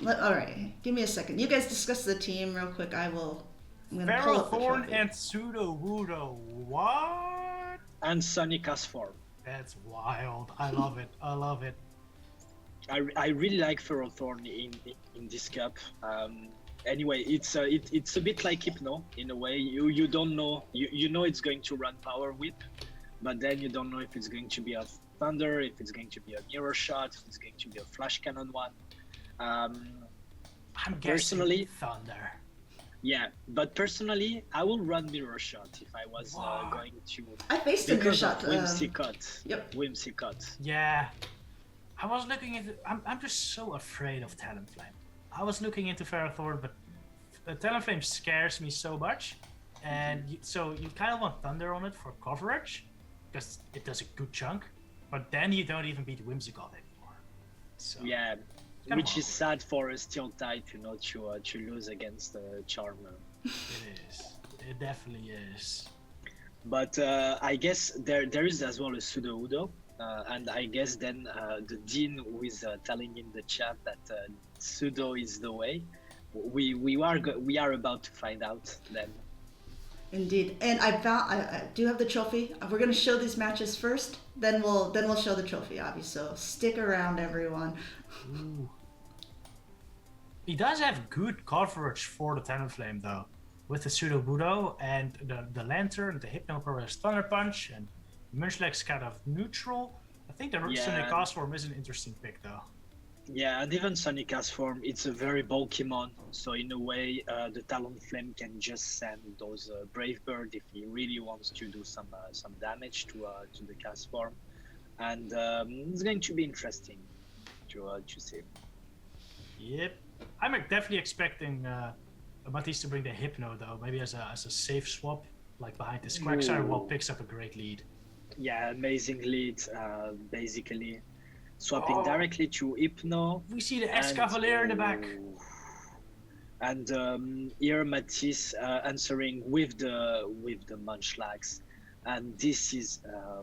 All right, give me a second. You guys discuss the team real quick. I'm gonna pull up the Ferrothorn trophy. and Sudowoodo. What? And Sonic as form. That's wild. I love it. I love it. I really like Ferrothorn in this cup. Anyway, it's a bit like Hypno in a way. You don't know. You know it's going to run Power Whip, but then you don't know if it's going to be a Thunder, if it's going to be a Mirror Shot, if it's going to be a Flash Cannon one. I'm guessing personally, Thunder. Yeah, but personally, I will run Mirror Shot if I was going to. I faced a Mirror Shot. Whimsy Cut. Yep. Whimsy Cut. Yeah. I was looking into. I'm just so afraid of Talonflame. I was looking into Ferrothorn, but Talonflame scares me so much, and so you kind of want Thunder on it for coverage, because it does a good chunk. But then you don't even beat Whimsicott anymore. So. Yeah. Which is sad for a steel type, to lose against Charmer. It is. It definitely is. But I guess there is as well a Sudowoodo, and I guess then the Dean who is telling in the chat that Sudo is the way. We are about to find out then. Indeed, and I do have the trophy. We're gonna show these matches first, then we'll show the trophy, Abby. So stick around, everyone. Ooh. He does have good coverage for the Talonflame though, with the Sudowoodo and the Lantern, the Hypno Pro has Thunder Punch, and Munchlax's kind of neutral. I think the Sonic Cast form is an interesting pick though. Yeah, and even Sonic as form, it's a very bulky mon, so in a way, the Talonflame can just send those Bravebird if he really wants to do some damage to the cast form, and it's going to be interesting to see. Yep, I'm definitely expecting Matyz to bring the Hypno though, maybe as a safe swap, like behind this Quagsire while picks up a great lead. Yeah, amazing lead, basically. Swapping directly to Hypno. We see the S-Cavalier in the back. And here Matyz answering with the Munchlax. And this is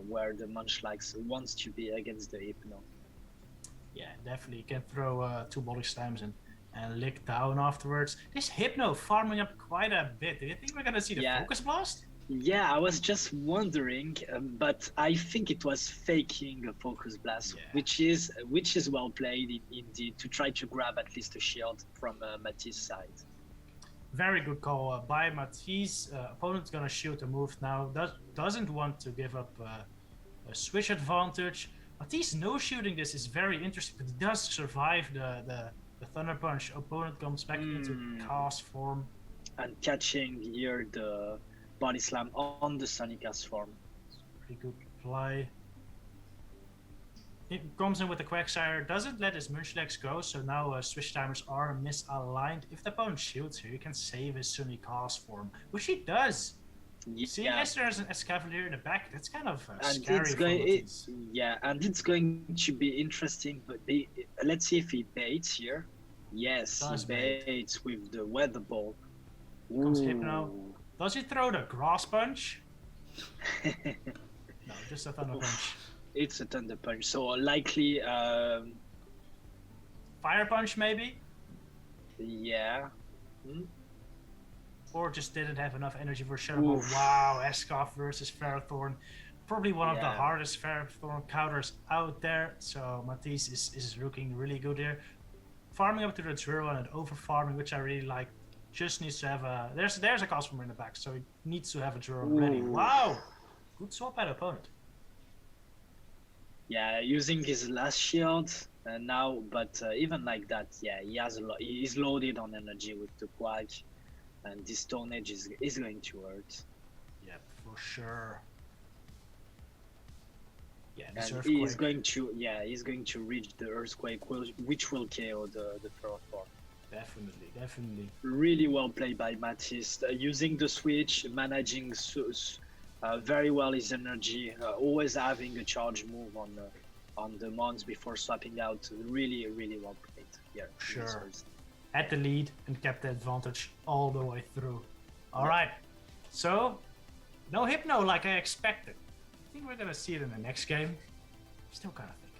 where the Munchlax wants to be against the Hypno. Yeah, definitely. You can throw 2 body slams and lick down afterwards. This Hypno farming up quite a bit. Do you think we're going to see the Focus Blast? Yeah, I was just wondering, but I think it was faking a Focus Blast, which is well played indeed, to try to grab at least a shield from Matyz's side. Very good call by Matyz. Opponent's gonna shield the move now. Doesn't want to give up a switch advantage. Matyz no shooting this is very interesting, but he does survive the Thunder Punch. Opponent comes back into cast form. And catching here the Body Slam on the Sonic as form. Pretty good play. He comes in with the Quagsire, doesn't let his Munchlax go, so now switch timers are misaligned. If the opponent shields here, he can save his Sunny cast form, which he does. See, yes, there's an S-Cavalier in the back. That's kind of scary. And it's going to be interesting, but let's see if he baits here. Yes, he baits with the Weather Ball. Comes Hypno. Does he throw the Grass Punch? No, just a Thunder Punch. It's a Thunder Punch, so likely Fire Punch maybe? Yeah. Hmm? Or just didn't have enough energy for Shadow Ball. Oof. Wow, Escoff versus Ferrothorn. Probably one of the Yeah. hardest Ferrothorn counters out there. So Matyz is looking really good here. Farming up to the Drill and over farming, which I really like. Just needs to have a... There's a Cosmomer in the back, so he needs to have a Drill ready. Ooh. Wow! Good swap by the opponent. Yeah, using his last shield now, but even like that, yeah, he has a lot. He's loaded on energy with the Quag, and this Stone Edge is going to hurt. Yep, for sure. Yeah, this And Earthquake. he's going to reach the Earthquake, which will KO the Ferrothorn. Definitely. Really well played by Matyz, using the switch, managing very well his energy, always having a charge move on the mons before swapping out. Really well played. Yeah, Sure. Had the lead and kept the advantage all the way through. All right, so no Hypno like I expected. I think we're gonna see it in the next game. Still kind of thinking.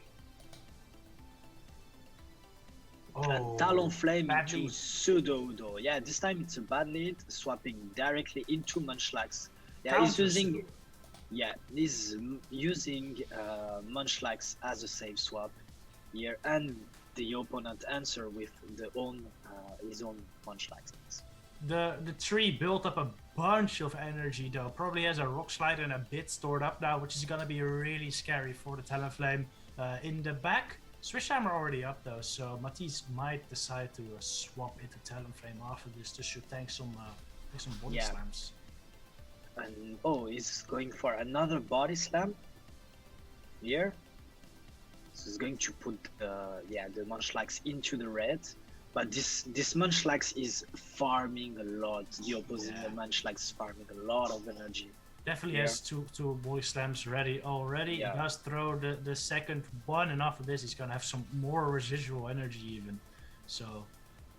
Oh, Talonflame bad into lead. Pseudo-Udo. Yeah, this time it's a bad lead, swapping directly into Munchlax. Yeah, Counters. he's using Munchlax as a safe swap here, and the opponent answer with his own Munchlax. The tree built up a bunch of energy though. Probably has a Rock Slide and a bit stored up now, which is gonna be really scary for the Talonflame in the back. Swish Hammer already up though, so Matyz might decide to swap into Talonflame after this. This should tank some body slams. And he's going for another body slam here. So he's going to put the Munchlax into the red. But this Munchlax is farming a lot. The opposing Munchlax is farming a lot of energy. Definitely has two body slams ready already. Yeah. He does throw the second one, and after this he's gonna have some more residual energy even. So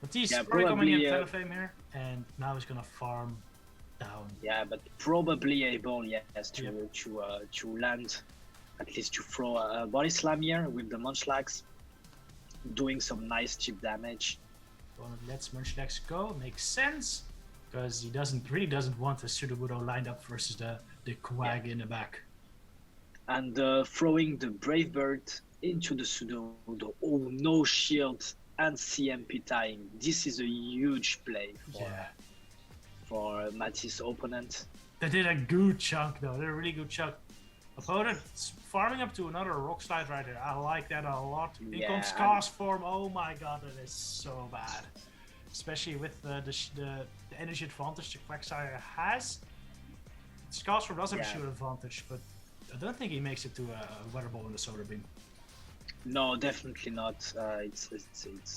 Matyz probably coming in Talonflame here, and now he's gonna farm down. Yeah, but probably able to land, at least to throw a body slam here with the Munchlax, doing some nice chip damage. Opponent lets Munchlax go, makes sense, because he really doesn't want the Sudowoodo lined up versus the Quag in the back. And throwing the Brave Bird into the Sudowoodo. Oh, no shield and CMP tying. This is a huge play for Matyz' opponent. They did a good chunk though. They're a really good chunk. Opponent farming up to another Rock Slide right here. I like that a lot. In comes Cast Form. Oh my god, that is so bad. Especially with the energy advantage the Quagsire has. Cast Form does have a shield advantage, but I don't think he makes it to a Weather Ball in the Solar Beam. No, definitely not. It's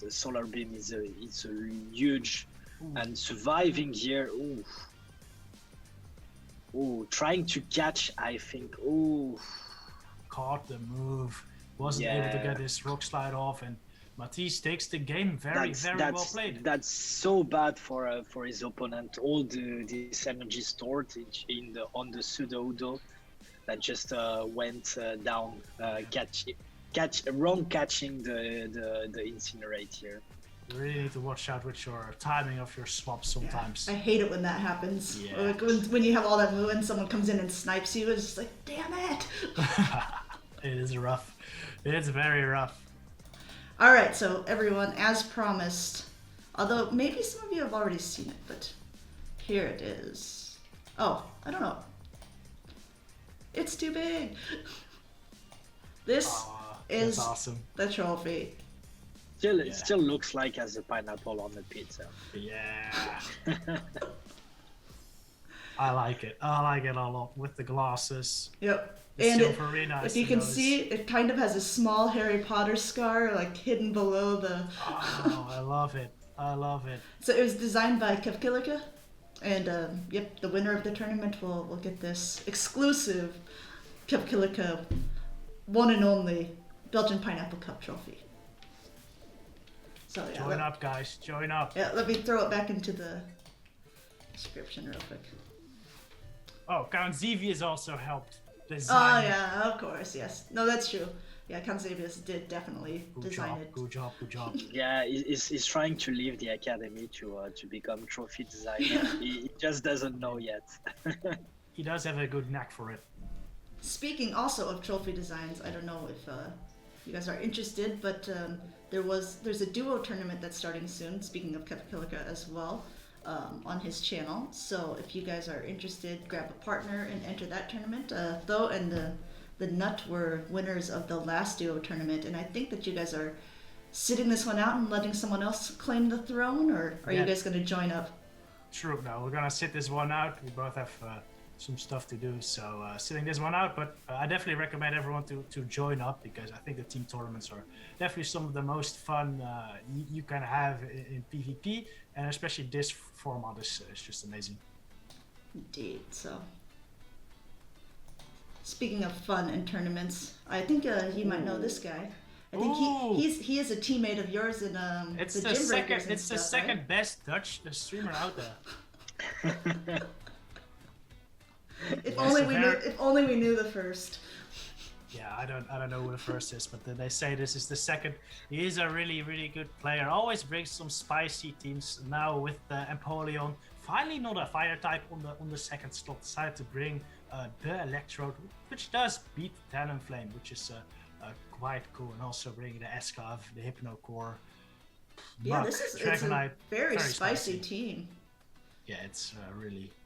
a Solar Beam is a huge. Ooh. And surviving here. Ooh, trying to catch, I think. Ooh. Caught the move. Wasn't able to get his Rock Slide off, and Matyz takes the game. Very well played. That's so bad for his opponent. All this energy stored on the Sudowoodo that just went down, catching the Incinerate here. You really need to watch out with your timing of your swaps sometimes. I hate it when that happens. Yeah. Like when you have all that movement, someone comes in and snipes you, it's just like, damn it! It is rough. It's very rough. Alright, so everyone, as promised, although maybe some of you have already seen it, but here it is. Oh, I don't know. It's too big! This is awesome. The trophy. It still looks like as a pineapple on the pizza. Yeah. I like it. I like it a lot with the glasses. Yep. It's And really nice. if you can see, it kind of has a small Harry Potter scar, like hidden below the. Oh, I love it. I love it. So it was designed by Kevkilika, and the winner of the tournament will get this exclusive Kevkilika one and only Belgian Pineapple Cup trophy. So Join up, guys. Join up. Yeah, let me throw it back into the description real quick. Oh, Count Zevi has also helped design. Oh yeah, of course, yes. No, that's true. Yeah, Kansabius did definitely design it. Good job. Yeah, he's trying to leave the academy to become trophy designer. He just doesn't know yet. He does have a good knack for it. Speaking also of trophy designs, I don't know if you guys are interested, but there's a duo tournament that's starting soon. Speaking of Kevkilika as well, on his channel. So if you guys are interested, grab a partner and enter that tournament. Tho and the Nut were winners of the last duo tournament, and I think that you guys are sitting this one out and letting someone else claim the throne, or are you guys going to join up? True. No, we're gonna sit this one out. We both have some stuff to do, so sitting this one out. But I definitely recommend everyone to join up, because I think the team tournaments are definitely some of the most fun you can have in PvP, and especially this format is just amazing. Indeed. So, speaking of fun and tournaments, I think you might know this guy. I think he is a teammate of yours in It's the the gym second. breakers and It's the stuff, second right? best Dutch streamer out there. If Yes, only we knew the first. Yeah, I don't know who the first is, but they say this is the second. He is a really good player. Always brings some spicy teams. Now with the Empoleon, finally not a fire type on the second slot. Decided to bring the Electrode, which does beat Talonflame, which is quite cool, and also bringing the Escav, the Hypnocore. Yeah, Muk, it's a Dragonite, very spicy team. Yeah, it's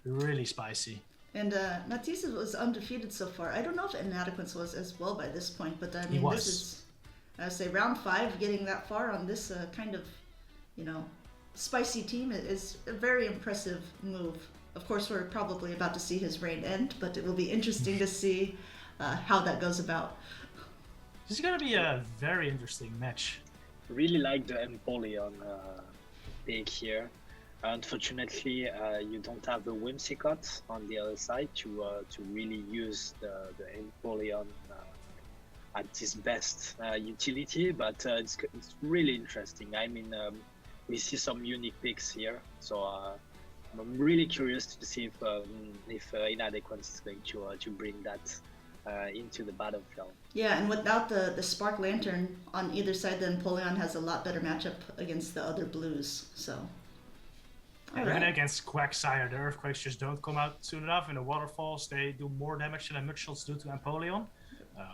really spicy. And Matyz was undefeated so far. I don't know if Inadequance was as well by this point, but I He mean, was. this is, I would say, round 5, getting that far on this kind of, spicy team is a very impressive move. Of course, we're probably about to see his reign end, but it will be interesting to see how that goes about. This is gonna be a very interesting match. Really like the Empoleon pick here. Unfortunately, you don't have the Whimsicott on the other side to really use the Empoleon at its best utility, but it's really interesting. I mean, we see some unique picks here, so I'm really curious to see if Inadequance is going to bring that into the battlefield. Yeah, and without the Spark Lantern on either side, the Empoleon has a lot better matchup against the other blues, so... Even against Quagsire, the Earthquakes just don't come out soon enough. In the Waterfalls, they do more damage than the Mudshots do to Empoleon.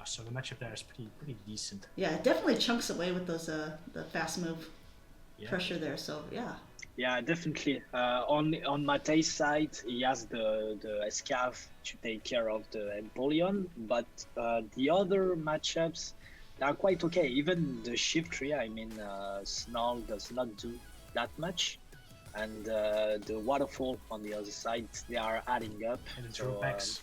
So the matchup there is pretty decent. Yeah, it definitely chunks away with those the fast move pressure there, so yeah. Yeah, definitely. On Maty's side, he has the Escav to take care of the Empoleon, but the other matchups, they are quite okay. Even the Shiftry, I mean, Snarl does not do that much. And the Waterfall on the other side, they are adding up. And the drill packs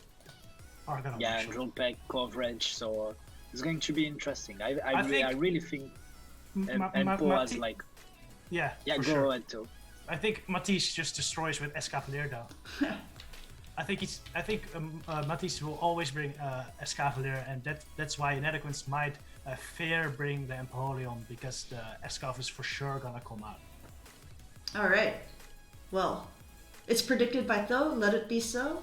are gonna and drill pack coverage, so it's going to be interesting. I really think Empo has like... Yeah, go sure. ahead too. I think Matyz just destroys with Escavalier though. I think Matyz will always bring Escavalier, and that's why Inadequance might fear bring the Empoleon, because the Escav is for sure gonna come out. All right. Well, it's predicted by Tho. Let it be so.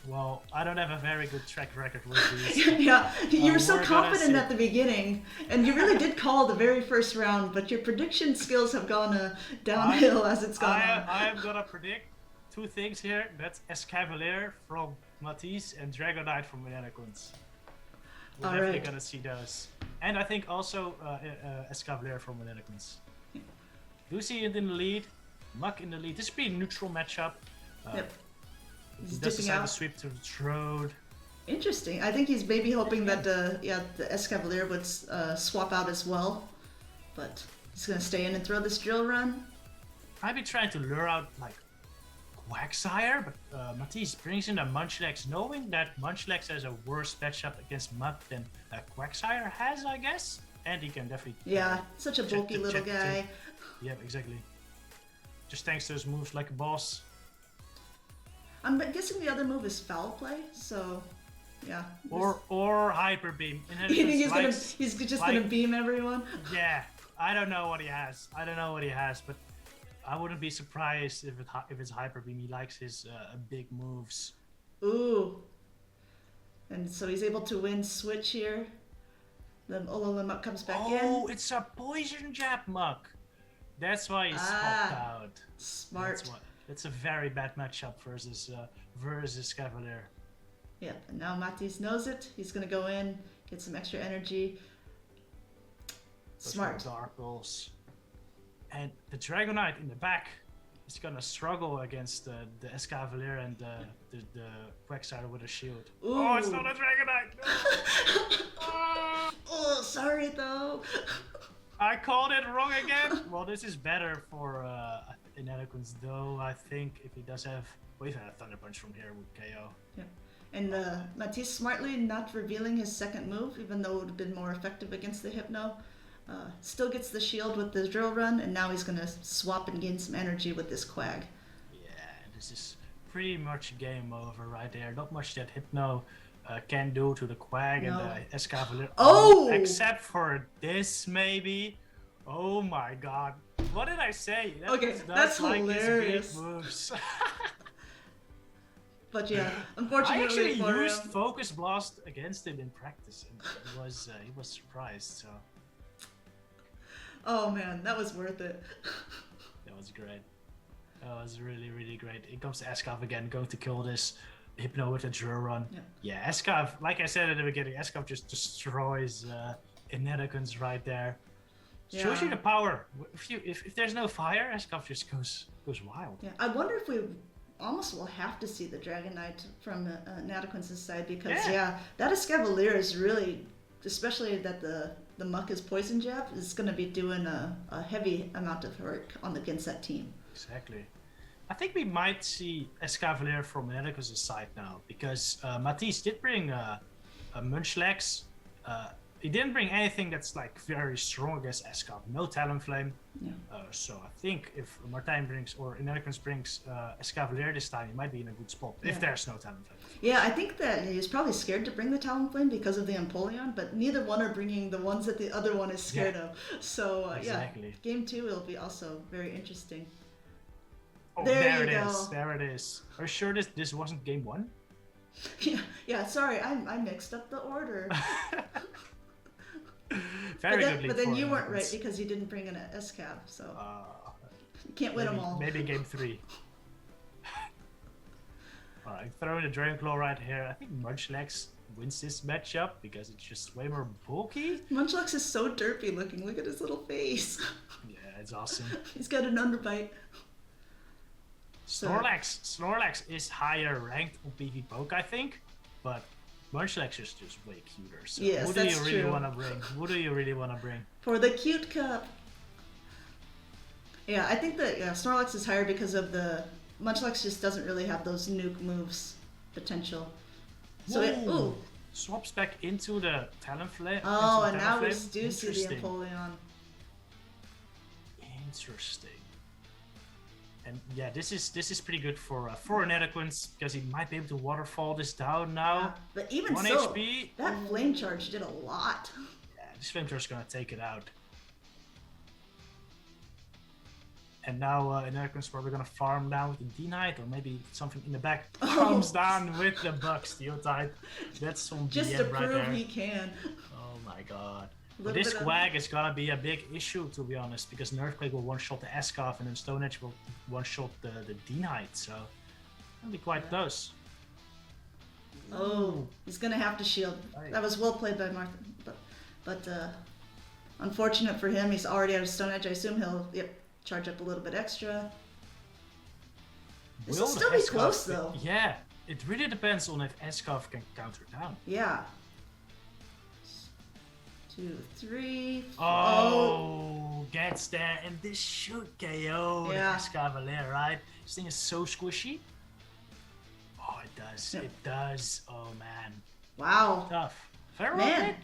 Well, I don't have a very good track record with these. Yeah, you were so we're confident gonna at the beginning, and you really did call the very first round, but your prediction skills have gone downhill as it's gone on. I am gonna predict 2 things here. That's Escavalier from Matyz and Dragonite from Inadequance. We're definitely gonna see those. And I think also Escavalier from Inadequance. Lucy in the lead, Muk in the lead. This is a pretty neutral matchup. Yep. He He's does dipping decide out. to sweep to the Trode. Interesting. I think he's maybe hoping that the Escavalier would swap out as well, but he's gonna stay in and throw this drill run. I've been trying to lure out like Quagsire, but Matyz brings in a Munchlax, knowing that Munchlax has a worse matchup against Muk than Quagsire has, I guess. And he can definitely... Yeah, such a bulky little guy. Yeah, exactly. Just thanks to his moves like a boss. I'm guessing the other move is foul play, so yeah. Or Hyper Beam. You think he's just gonna beam everyone? Yeah, I don't know what he has. But I wouldn't be surprised if it's Hyper Beam. He likes his big moves. Ooh. And so he's able to win switch here. Then Olola comes back in. Oh, it's a poison jab muck. That's why he's popped out. Smart. That's a very bad matchup versus Cavalier. Yeah, and now Matyz knows it. He's gonna go in, get some extra energy. Smart. Dark Pulse. And the Dragonite in the back is gonna struggle against the Escavalier and the Quagsire with a shield. Ooh. Oh, it's not a Dragonite! No. Oh, sorry though. I called it wrong again. Well, this is better for Inadequance though. I think if he does have, well, he's had a Thunder Punch from here with KO. Yeah, and Matyz smartly not revealing his second move, even though it would have been more effective against the Hypno. Still gets the shield with the Drill Run, and now he's gonna swap and gain some energy with this Quag. Yeah, this is pretty much game over right there. Not much that Hypno can do to the Quag and the Escavalier. Oh! Except for this, maybe. Oh my god. What did I say? That's hilarious. Big moves. But yeah, unfortunately I actually for used him, Focus Blast against him in practice, and he was surprised. So oh man, that was worth it. that was great. That was really, really great. Here comes Escav again, going to kill this Hypno with a Drill Run. Yeah, Escav, like I said at the beginning, Escav just destroys Inadequance right there. Shows you the power. If there's no fire, Escav just goes wild. Yeah, I wonder if we almost will have to see the Dragonite from Inadequance's side, because that Escavalier is really, especially that the Muck is Poison Jab, is going to be doing a heavy amount of work against that team. Exactly. I think we might see Escavalier from Inadequance's side now, because Matyz did bring a Munchlax. He didn't bring anything that's like very strong against Escav. No Talonflame. Yeah. So I think if Martijn brings or Inadequance brings Escavalier this time, he might be in a good spot if there's no Talonflame. Yeah, I think that he's probably scared to bring the Talonflame because of the Empoleon, but neither one are bringing the ones that the other one is scared of. So exactly. Game 2 will be also very interesting. Oh, there it go. is. There it is. Are you sure this wasn't game 1? Yeah. Sorry, I mixed up the order. But then you weren't right because you didn't bring in an Escav, so you can't win them all. Maybe game 3. Alright, throwing a Dragonclaw right here. I think Munchlax wins this matchup because it's just way more bulky. Munchlax is so derpy looking. Look at his little face. Yeah, it's awesome. He's got an underbite. Snorlax is higher ranked on PV Poke, I think, but Munchlax is just way cuter. So yes, who do you really want to bring? Who do you really want to bring? For the cute cup. Yeah, I think that Snorlax is higher because of the Munchlax just doesn't really have those nuke moves potential. So swaps back into the Talonflame. Oh, and now we do see the Empoleon. Interesting. And yeah, this is pretty good for Inadequance because he might be able to waterfall this down now. Yeah, but even 1 so, HP. that Flame Charge did a lot. Yeah, this Flame Charge is gonna take it out. And now Inadequance probably gonna farm down with the D-Knight, or maybe something in the back comes down with the Bug Steel type. That's some just DM to right prove there. he can. Oh my god. But this Quag is gonna be a big issue, to be honest, because Nerfquake will one-shot the Escav and then Stone Edge will one-shot the D-Knight, so it'll be quite close. Oh, he's gonna have to shield. That was well played by Martha, but unfortunate for him, he's already out of Stone Edge. I assume he'll charge up a little bit extra. This will still be close though. Yeah, it really depends on if Escav can counter down. Yeah. 2, 3. Oh, gets there, and this should KO the Escavalier, right? This thing is so squishy. Oh, it does. It does. Oh, man. Wow. Tough. Very man.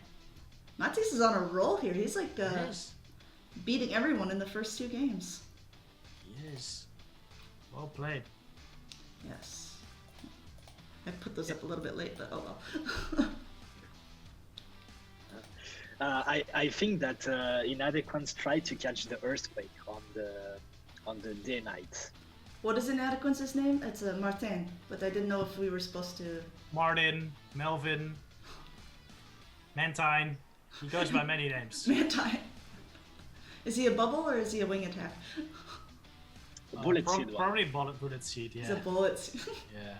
Matyz is on a roll here. He's like beating everyone in the first 2 games. He is. Well played. Yes. I put those up a little bit late, but oh well. I think that Inadequance tried to catch the Earthquake on the Day Knight. What is Inadequence's name? It's Martin, but I didn't know if we were supposed to. Martin, Melvin, Mantine. He goes by many names. Manti. Is he a bubble or is he a wing attack? Bullet seed one. Probably bullet seed, yeah. He's a bullet. Yeah.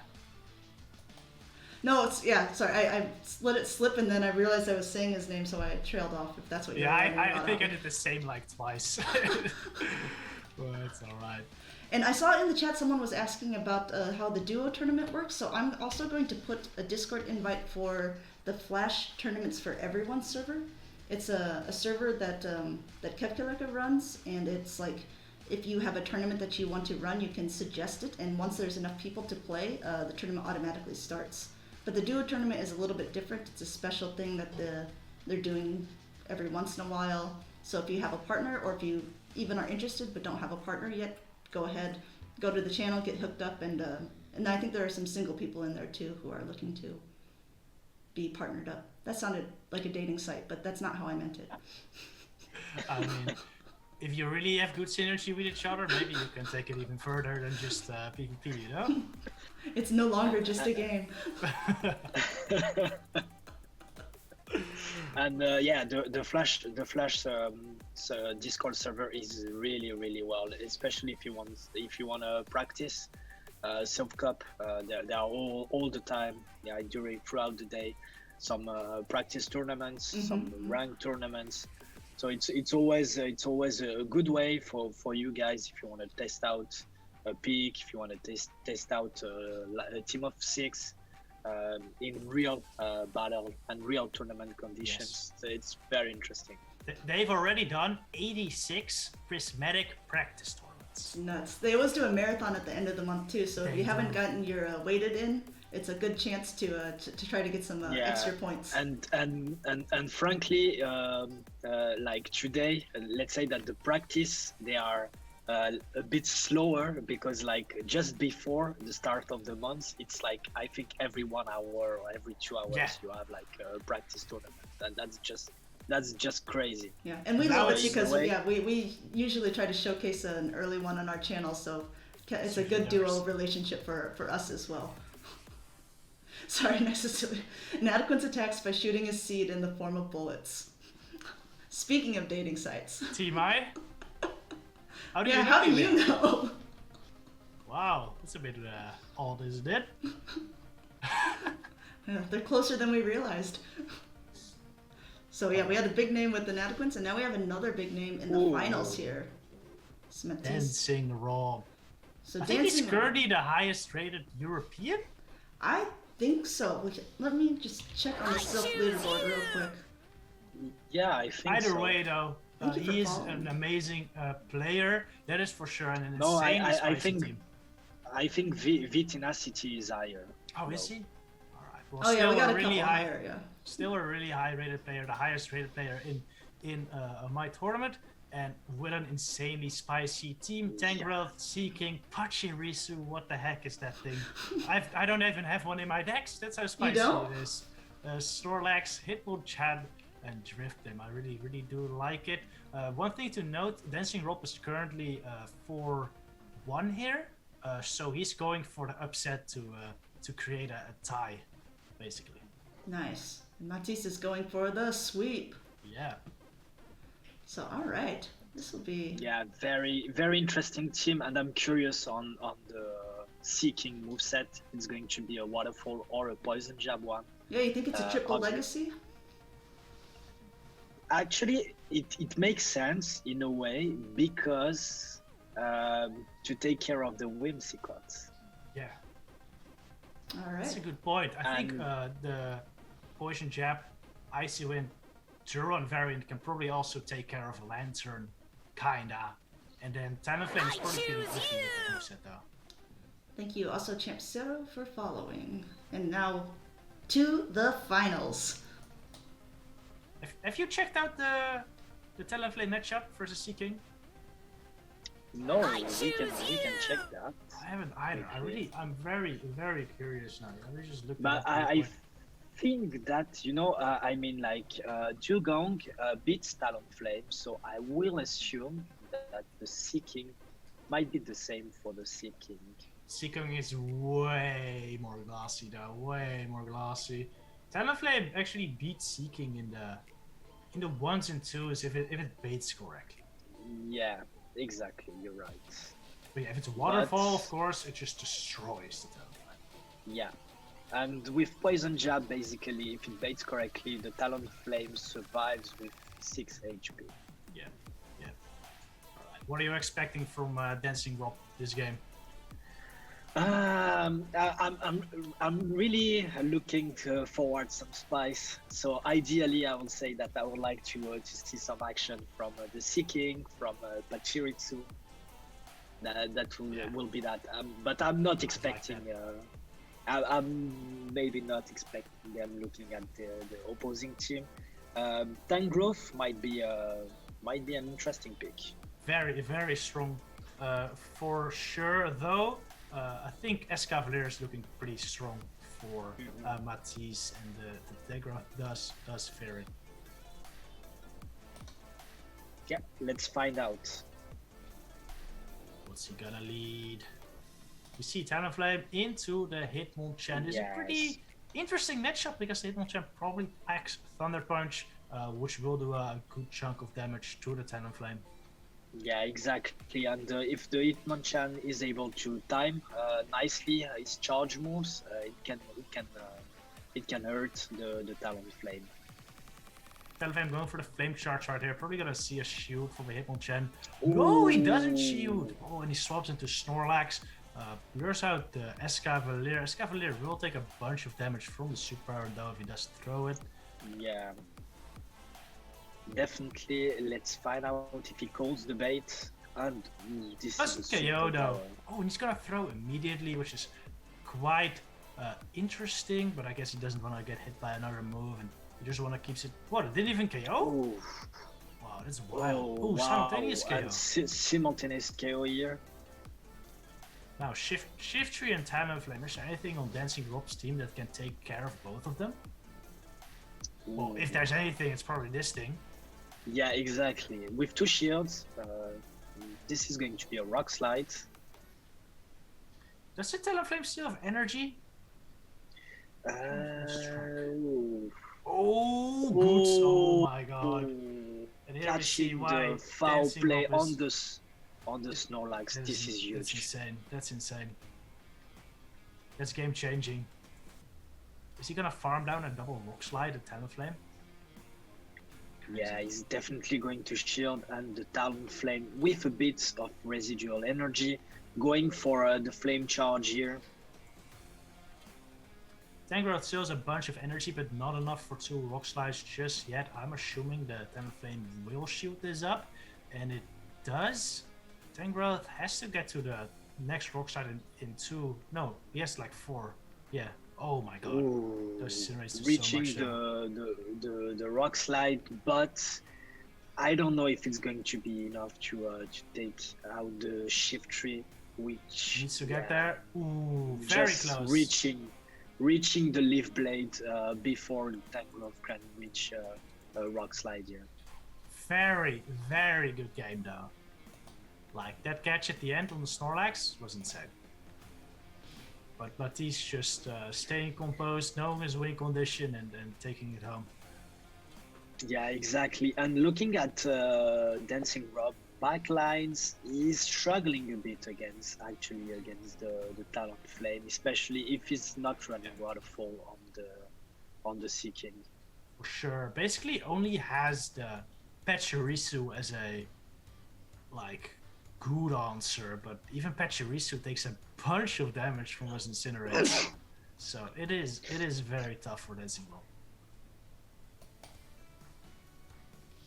No, it's sorry. I let it slip and then I realized I was saying his name, so I trailed off. If that's what you're. Yeah, I think I did the same like twice. Well, it's all right. And I saw in the chat someone was asking about how the duo tournament works. So I'm also going to put a Discord invite for the Flash Tournaments for Everyone server. It's a server that that Kevkilerka runs, and it's like if you have a tournament that you want to run, you can suggest it, and once there's enough people to play, the tournament automatically starts. But the duo tournament is a little bit different. It's a special thing that they're doing every once in a while. So if you have a partner, or if you even are interested but don't have a partner yet, go ahead, go to the channel, get hooked up, and I think there are some single people in there too who are looking to be partnered up. That sounded like a dating site, but that's not how I meant it. I mean, if you really have good synergy with each other, maybe you can take it even further than just PvP, you know? It's no longer just a game. And yeah, the Flash Discord server is really well, especially if you want to practice Silph Cup. They are all the time, yeah, throughout the day. Some practice tournaments, some ranked tournaments. So it's always a good way for you guys if you want to test out a peak, if you want to test out a team of 6 in real battle and real tournament conditions. Yes. So it's very interesting. They've already done 86 Prismatic practice tournaments. It's nuts. They always do a marathon at the end of the month too. So if you haven't gotten your weighted in, it's a good chance to try to get some extra points. And frankly, like today, let's say that the practice they are a bit slower because like just before the start of the month, it's like I think every 1 hour or every 2 hours you have like a practice tournament, and that's just crazy. Yeah, and we love it because we usually try to showcase an early one on our channel, so it's a good duo relationship for us as well. Sorry, next is Inadequence attacks by shooting his seed in the form of bullets. Speaking of dating sites. Team I? How do you know? Wow, that's a bit odd, isn't it? Yeah, they're closer than we realized. So yeah, we had a big name with Inadequence, and now we have another big name in the finals here. It's Matyz. Dancing Rob. So I think he's currently the highest rated European? I think so. Let me just check on the Silph leaderboard real quick. Yeah, I think Either so. way though, he is an amazing player, that is for sure, and an insanely spicy team. I think V-Tenacity is higher. Oh, is he? Alright, well, oh yeah, we got a really couple higher, yeah. Still a really high rated player, the highest rated player in my tournament, and with an insanely spicy team. Tangrel, Seeking, Pachirisu, what the heck is that thing? I don't even have one in my decks, that's how spicy it is. Snorlax, Hitmonchan, Chad, and Drift them. I really do like it. One thing to note, Dancing Rob is currently 4-1 here, so he's going for the upset to create a tie, basically. Nice. Matyz is going for the sweep. Yeah. So all right, this will be very interesting team, and I'm curious on the Seeking moveset. It's going to be a waterfall or a poison jab one. Yeah, you think it's a triple legacy? Actually, it makes sense in a way because to take care of the Whimsicots. Yeah. All right. That's a good point. I think the Poison Jab, Icy Wind, Duron variant can probably also take care of a Lantern, kinda. And then Talonflame is probably pretty easy with the moveset though. Thank you also Champ Zero for following. And now to the finals. Have you checked out the Talonflame matchup versus Seeking? No, we can check that. I haven't either. I'm very curious now. I'm just looking. But I think that I mean like Dugong beats Talonflame, so I will assume that the Seeking might be the same for the Seeking. Seeking is way more glossy though, way more glossy. Talonflame actually beats Seeking in the ones and twos if it baits correctly. Yeah, exactly. You're right. But yeah, if it's a waterfall, of course, it just destroys the Talonflame. Yeah, and with Poison Jab, basically, if it baits correctly, the Talonflame survives with 6 HP. Yeah, yeah. Alright, what are you expecting from Dancing Rob this game? I'm really looking forward some spice. So ideally, I would say that I would like to see some action from the Seeking, from Pachiritsu. That will be that. But I'm not expecting. I'm maybe not expecting them looking at the opposing team. Tangrowth might be an interesting pick. Very, very strong, for sure. Though I think Escavalier is looking pretty strong for Matyz, and the Degra does fare it. Yeah, let's find out. What's he gonna lead? We see Talonflame into the Hitmonchan. It's a pretty interesting matchup because the Hitmonchan probably packs Thunder Punch, which will do a good chunk of damage to the Talonflame. Yeah, exactly. And if the Hitmonchan is able to time nicely his charge moves, it can hurt the Talonflame. Talonflame going for the Flame Charge right here. Probably gonna see a shield from the Hitmonchan. No, he doesn't shield. Oh, and he swaps into Snorlax. Lures out the Escavalier. Escavalier will take a bunch of damage from the Superpower though if he does throw it. Yeah. Definitely, let's find out if he calls the bait. And this is KO though. Oh, and he's gonna throw immediately, which is quite interesting. But I guess he doesn't want to get hit by another move, and he just want to keep it. What? It didn't even KO. Ooh. Wow, that's wild. Oh, wow. simultaneous KO. And simultaneous KO here. Now, Shiftry and Talonflame. Is there anything on Dancing Rob's team that can take care of both of them? Well, if there's anything, it's probably this thing. Yeah, exactly. With 2 shields, this is going to be a Rock Slide. Does the Talonflame still have energy? Oh, boots! Oh my god! And here we see Catching why the foul Dancing play Rob on the Snorlax. This is huge. That's insane. That's insane. That's game changing. Is he gonna farm down a double Rock Slide at Talonflame? Yeah, he's definitely going to shield, and the Talonflame with a bit of residual energy, going for the Flame Charge here. Tangrowth still has a bunch of energy, but not enough for 2 Rock Slides just yet. I'm assuming the Talonflame will shield this up, and it does. Tangrowth has to get to the next Rock Slide in 2. No, he has like 4. Yeah. Oh my god. Those incinerates do Reaching so much the Rock Slide, but I don't know if it's going to be enough to take out the Shiftry, which needs to get there. Ooh, very just close. Reaching the Leaf Blade before Tangrowth can reach a Rock Slide here. Very, very good game though. Like that catch at the end on the Snorlax was insane. But Matyz just staying composed, knowing his win condition, and taking it home. Yeah, exactly. And looking at Dancing Rob backlines, he's struggling a bit against the Talonflame, especially if he's not running Waterfall on the Seeking. For sure. Basically, only has the Pachirisu as a good answer, but even Pachirisu takes a bunch of damage from his Incinerate. So it is very tough for Dancing Rob.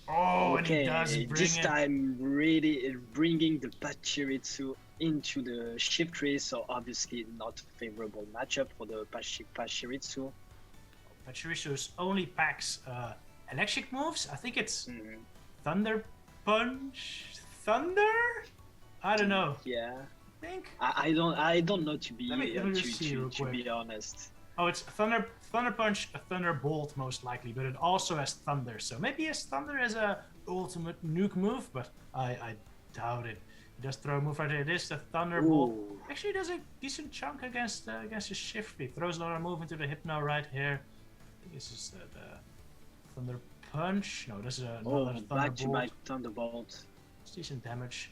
Oh, okay, and he does bring this time really bringing the Pachirisu into the Shiftry, so obviously not a favorable matchup for the Pachirisu. Pachirisu only packs electric moves. I think it's Thunder Punch, Thunder. I don't know. Yeah. I think. I don't know to be to be honest. Oh, it's Thunder Punch, a Thunderbolt most likely, but it also has Thunder. So maybe it has Thunder as a ultimate nuke move, but I doubt it. He does throw a move right there. It is the Thunderbolt. Ooh. Actually does a decent chunk against his shift speed. Throws another move into the Hypno right here. I think this is the Thunder Punch. No, this is another Back to Thunderbolt. back Thunderbolt. It's decent damage.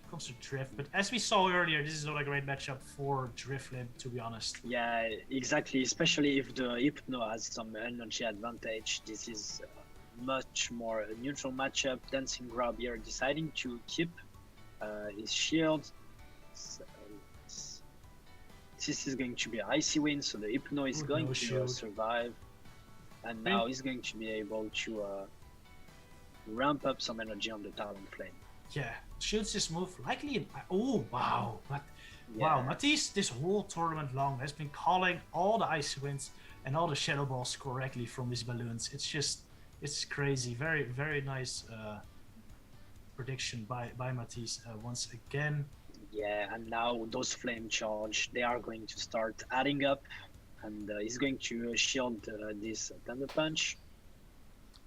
Comes to Drift, but as we saw earlier, this is not a great matchup for Driftlin, to be honest. Yeah, exactly. Especially if the Hypno has some energy advantage. This is much more a neutral matchup. Dancing Grab here deciding to keep his shield. So, this is going to be an icy win, so the Hypno is going no to shield. survive. And now he's going to be able to ramp up some energy on the Talonflame. Yeah, shields this move likely in... Oh, wow. But, Yeah. wow, Matyz this whole tournament long has been calling all the icy winds and all the shadow balls correctly from these balloons. It's crazy. Very, very nice prediction by Matyz once again. Yeah, and now those flame charge, they are going to start adding up, and he's going to shield this Thunder Punch.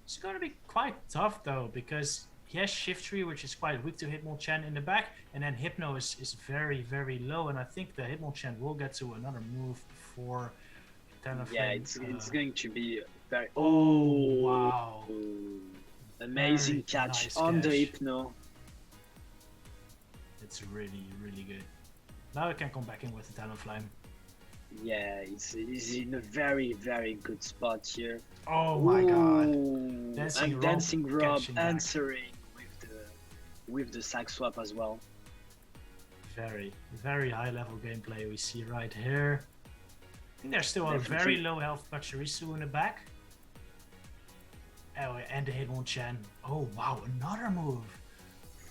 It's going to be quite tough though, because he has Shift Tree, which is quite weak to Hitmonchan in the back, and then Hypno is very, very low, and I think the Hitmonchan will get to another move before Talonflame. Yeah, it's going to be very... Oh, wow. Amazing Very catch nice on the catch. Hypno. It's really, really good. Now I can come back in with the Talonflame. Yeah, he's in a very, very good spot here. Oh my god. Ooh, Dancing and Rope Dancing Rob catching back. answering with the sack swap as well. Very, very high level gameplay we see right here. I think there's still a Definitely. very low health Pachirisu in the back. Oh, and the Hitmonchan. Oh wow, another move.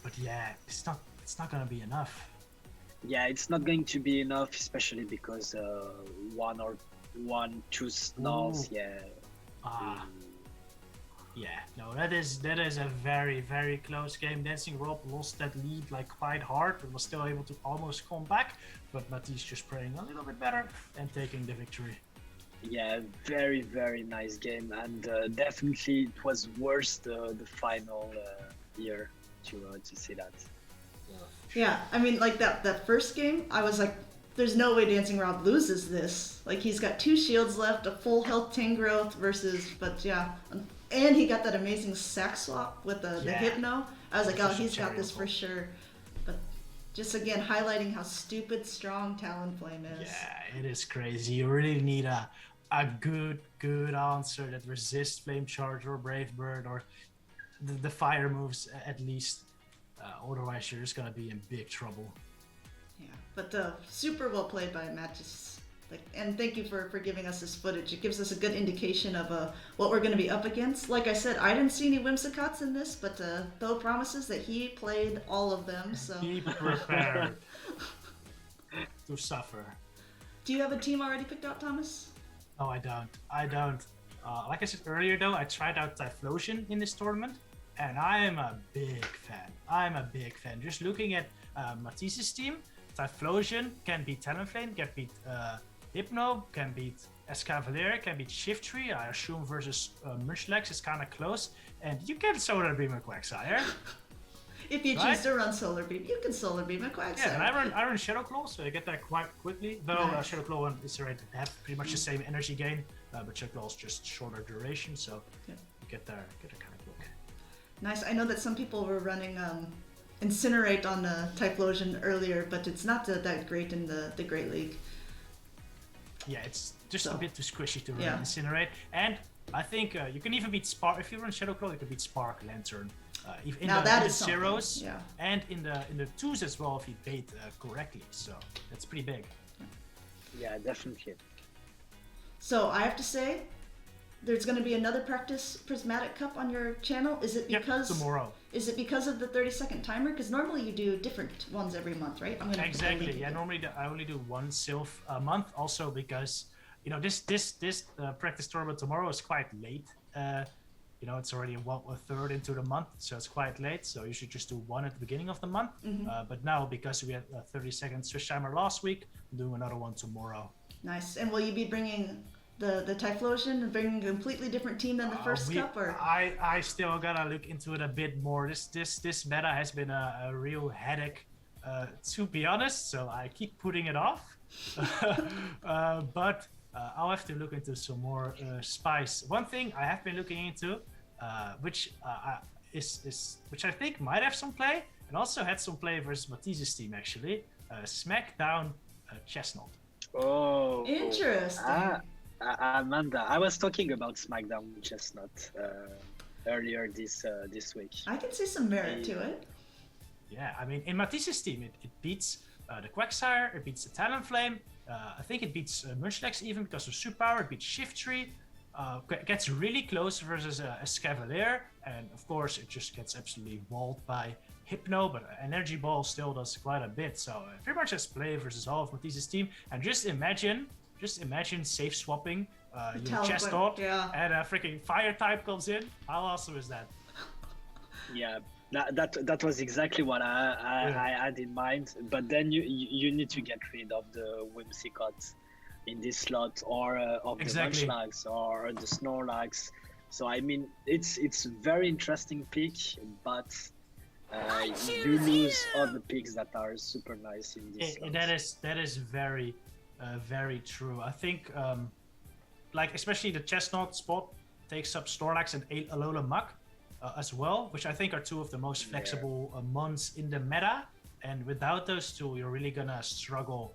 But yeah, it's not gonna be enough. Yeah, it's not going to be enough, especially because two snarls. Ooh. Yeah. Ah. Yeah, no, that is a very, very close game. Dancing Rob lost that lead like quite hard, but was still able to almost come back. But Matyz just playing a little bit better and taking the victory. Yeah, very, very nice game, and definitely it was worse the final year to see that. Yeah, I mean, like that first game, I was like, there's no way Dancing Rob loses this. Like, he's got 2 shields left, a full health Tangrowth versus, but yeah. And he got that amazing sack swap with the Hypno. I was like, oh, he's got this for sure. But just again, highlighting how stupid strong Talonflame is. Yeah, it is crazy. You really need a good answer that resists Flame Charge or Brave Bird or the fire moves at least. Otherwise, you're just gonna be in big trouble. Yeah, but super well played by Matyz. And thank you for giving us this footage. It gives us a good indication of what we're going to be up against. Like I said, I didn't see any Whimsicots in this, but Tho promises that he played all of them. So Be prepared to suffer. Do you have a team already picked out, Thomas? No, I don't. Like I said earlier, though, I tried out Typhlosion in this tournament, and I am a big fan. Just looking at Matyz's team, Typhlosion can beat Talonflame, can beat Hypno, can beat Escavalier, can beat Shift Tree. I assume versus Munchlax is kind of close, and you can Solar Beam a Quagsire. If you Right? choose to run Solar Beam, you can Solar Beam a Quagsire. Yeah, and I run Shadow Claw, so I get that quite quickly. Though Nice. Shadow Claw and Incinerate have pretty much the same energy gain, but Shadow Claw is just shorter duration, so Yeah. you get there kind of quick. Nice. I know that some people were running Incinerate on Typhlosion earlier, but it's not that great in the Great League. Yeah, it's just So, a bit too squishy to run yeah. Incinerate, and I think you can even beat Spark if you run Shadow Claw. You can beat Spark Lantern. In Now the, that in is the something, zeros yeah. and in the twos as well if you bait correctly. So that's pretty big. Yeah, definitely. So I have to say, there's going to be another practice Prismatic Cup on your channel. Is it Yep, because tomorrow. Is it because of the 30-second timer? Because normally you do different ones every month, right? I'm gonna put the Exactly. link Yeah. again. Normally I only do one Silph a month. Also because this practice tournament tomorrow is quite late. It's already a third into the month, so it's quite late. So you should just do one at the beginning of the month. But now because we had a 30-second Swiss timer last week, I'm doing another one tomorrow. Nice. And will you be bringing the Typhlosion and bringing a completely different team than the first cup? Or I still gotta look into it a bit more. This meta has been a real headache, to be honest. So I keep putting it off. But I'll have to look into some more spice. One thing I have been looking into, which which I think might have some play, and also had some play versus Matyz123 team actually. Smackdown Chestnut. Oh, interesting. Amanda, I was talking about SmackDown Chestnut earlier this week. I can see some merit to it. Yeah, I mean, in Matyz123 team, it beats the Quagsire, it beats the Talonflame, I think it beats Munchlax even because of Superpower, it beats Shiftry, gets really close versus a Scavalier, and of course it just gets absolutely walled by Hypno, but Energy Ball still does quite a bit, so it pretty much has play versus all of Matyz123 team, and just imagine safe swapping your Chestnut, and a freaking Fire type comes in. How awesome is that? Yeah. That was exactly what I had in mind, but then you need to get rid of the Whimsicott in this slot, or of the Munchlax or the Snorlax. So I mean, it's very interesting pick, but you lose all the picks that are super nice in this slot. That is very true. I think like especially the Chestnut spot takes up Snorlax and Alola Muck. As well, which I think are two of the most flexible mons in the meta, and without those two, you're really gonna struggle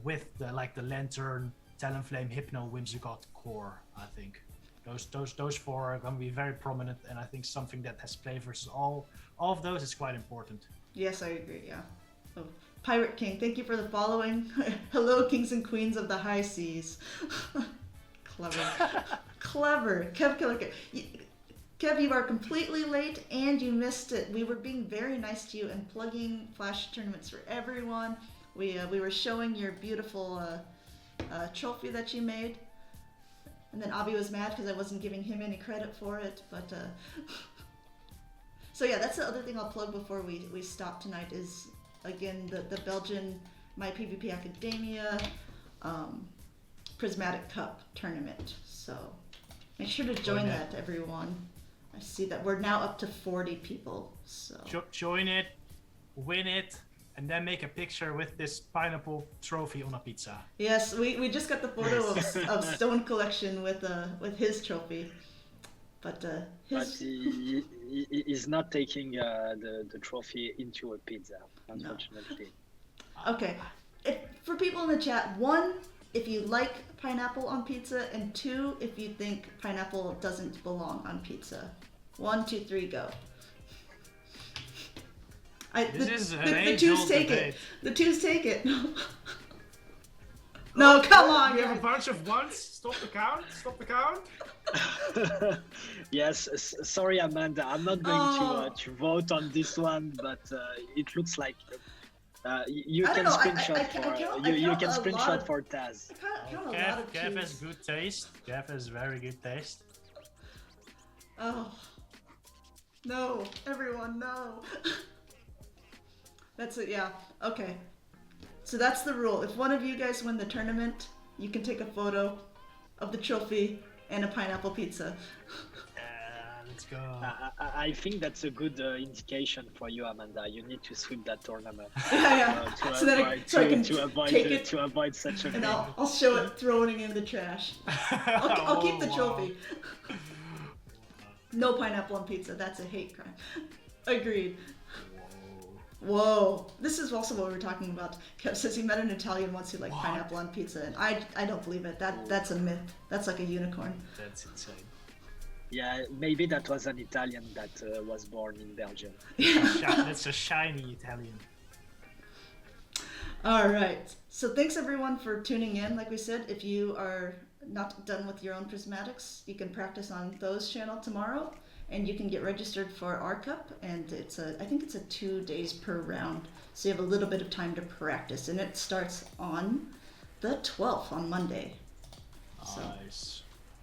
with the Lantern, Talonflame, Hypno, Whimsicott core. I think those four are gonna be very prominent, and I think something that has play versus all of those is quite important. Yes, I agree. Yeah. Oh, Pirate King, thank you for the following. Hello, kings and queens of the high seas. Clever. Kev Killiker. Kev, you are completely late and you missed it. We were being very nice to you and plugging Flash tournaments for everyone. We were showing your beautiful trophy that you made. And then Avi was mad because I wasn't giving him any credit for it. But so yeah, that's the other thing I'll plug before we stop tonight is, again, the Belgian My PvP Academia Prismatic Cup tournament. So make sure to join that, everyone. I see that we're now up to 40 people. So join it, win it, and then make a picture with this pineapple trophy on a pizza. Yes, we just got the photo of Stone Collection with his trophy, but he's not taking the trophy into a pizza, unfortunately. No. Okay, for people in the chat, 1, if you like pineapple on pizza, and 2, if you think pineapple doesn't belong on pizza. 1, 2, 3, go. The twos take it. The twos take it. No, come on. You have a bunch of ones. Stop the count. Yes, sorry, Amanda. I'm not going to vote on this one, but it looks like you can screenshot for Taz. Kev has good taste. Kev has very good taste. Oh. No, everyone, no. That's it, yeah. Okay. So that's the rule. If one of you guys win the tournament, you can take a photo of the trophy and a pineapple pizza. Let's go. I think that's a good indication for you, Amanda. You need to sweep that tournament. Yeah. To avoid such a and thing. I'll show it throwing in the trash. I'll keep the trophy. No pineapple on pizza. That's a hate crime. Agreed. Whoa. This is also what we were talking about. Kev says he met an Italian once who liked pineapple on pizza, and I don't believe it. That's a myth. That's like a unicorn. That's insane. Yeah, maybe that was an Italian that was born in Belgium. That's a shiny Italian. All right. So thanks everyone for tuning in. Like we said, if you are not done with your own Prismatics, you can practice on those channel tomorrow, and you can get registered for our cup, and I think it's a 2 days per round, so you have a little bit of time to practice, and it starts on the 12th on Monday. Nice. So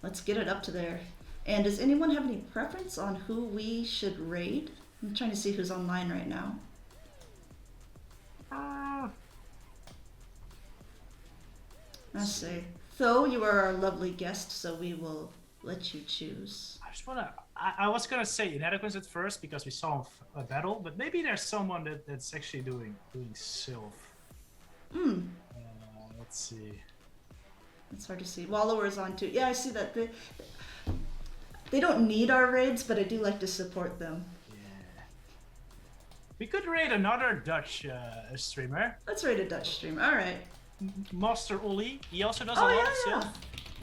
let's get it up to there. And does anyone have any preference on who we should raid? I'm trying to see who's online right now. Let's see. Tho, you are our lovely guest, so we will let you choose. I just wanna. I was gonna say inadequates at first because we saw a battle, but maybe there's someone that's actually doing Silph. Let's see. It's hard to see. Wallower's on too. Yeah, I see that. They don't need our raids, but I do like to support them. Yeah. We could raid another Dutch streamer, Let's raid a Dutch streamer. All right. Master Ollie. He also does a Oh, lot yeah, of Silph.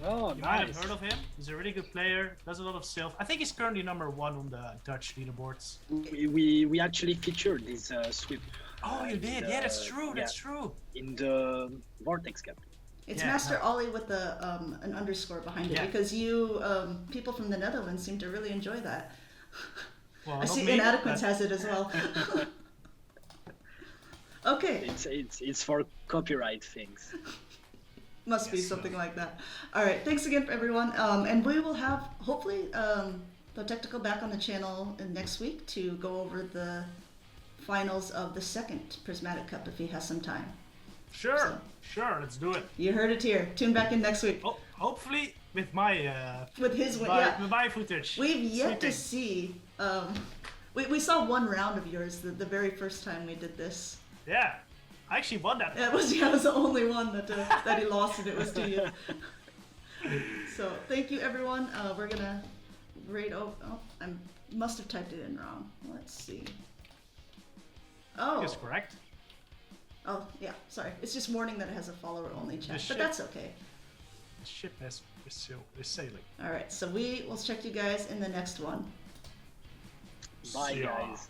yeah. Oh, You might have nice. heard of him. He's a really good player. Does a lot of Silph. I think he's currently number 1 on the Dutch leaderboards. We actually featured this sweep. Oh, you did? Yeah, that's true. yeah. That's true. In the Vortex Cup. It's Yeah, Master no. Ollie with an underscore behind it Yeah. because you people from the Netherlands seem to really enjoy that. Well, I not see me, Inadequates but- has it as well. Okay, It's for copyright things. must be Yes, something so- like that. All right, thanks again for everyone, and we will have hopefully ThoTechtical back on the channel next week to go over the finals of the second Prismatic Cup if he has some time. Sure, So- sure. Let's do it. You heard it here. Tune back in next week Oh, hopefully with my with his win. my, Yeah, with my footage. we've yet to Sweeping. see. We saw one round of yours the very first time we did this. Yeah, I actually won that. It was the only one that he lost, and it was to you. So thank you, everyone. We're gonna rate. Oh, I must have typed it in wrong. Let's see. Oh, Is correct. oh yeah. Sorry, it's just warning that it has a follower-only chat, but ship- that's okay. The ship is sailing. All right, so we will check you guys in the next one. Bye, See ya. guys.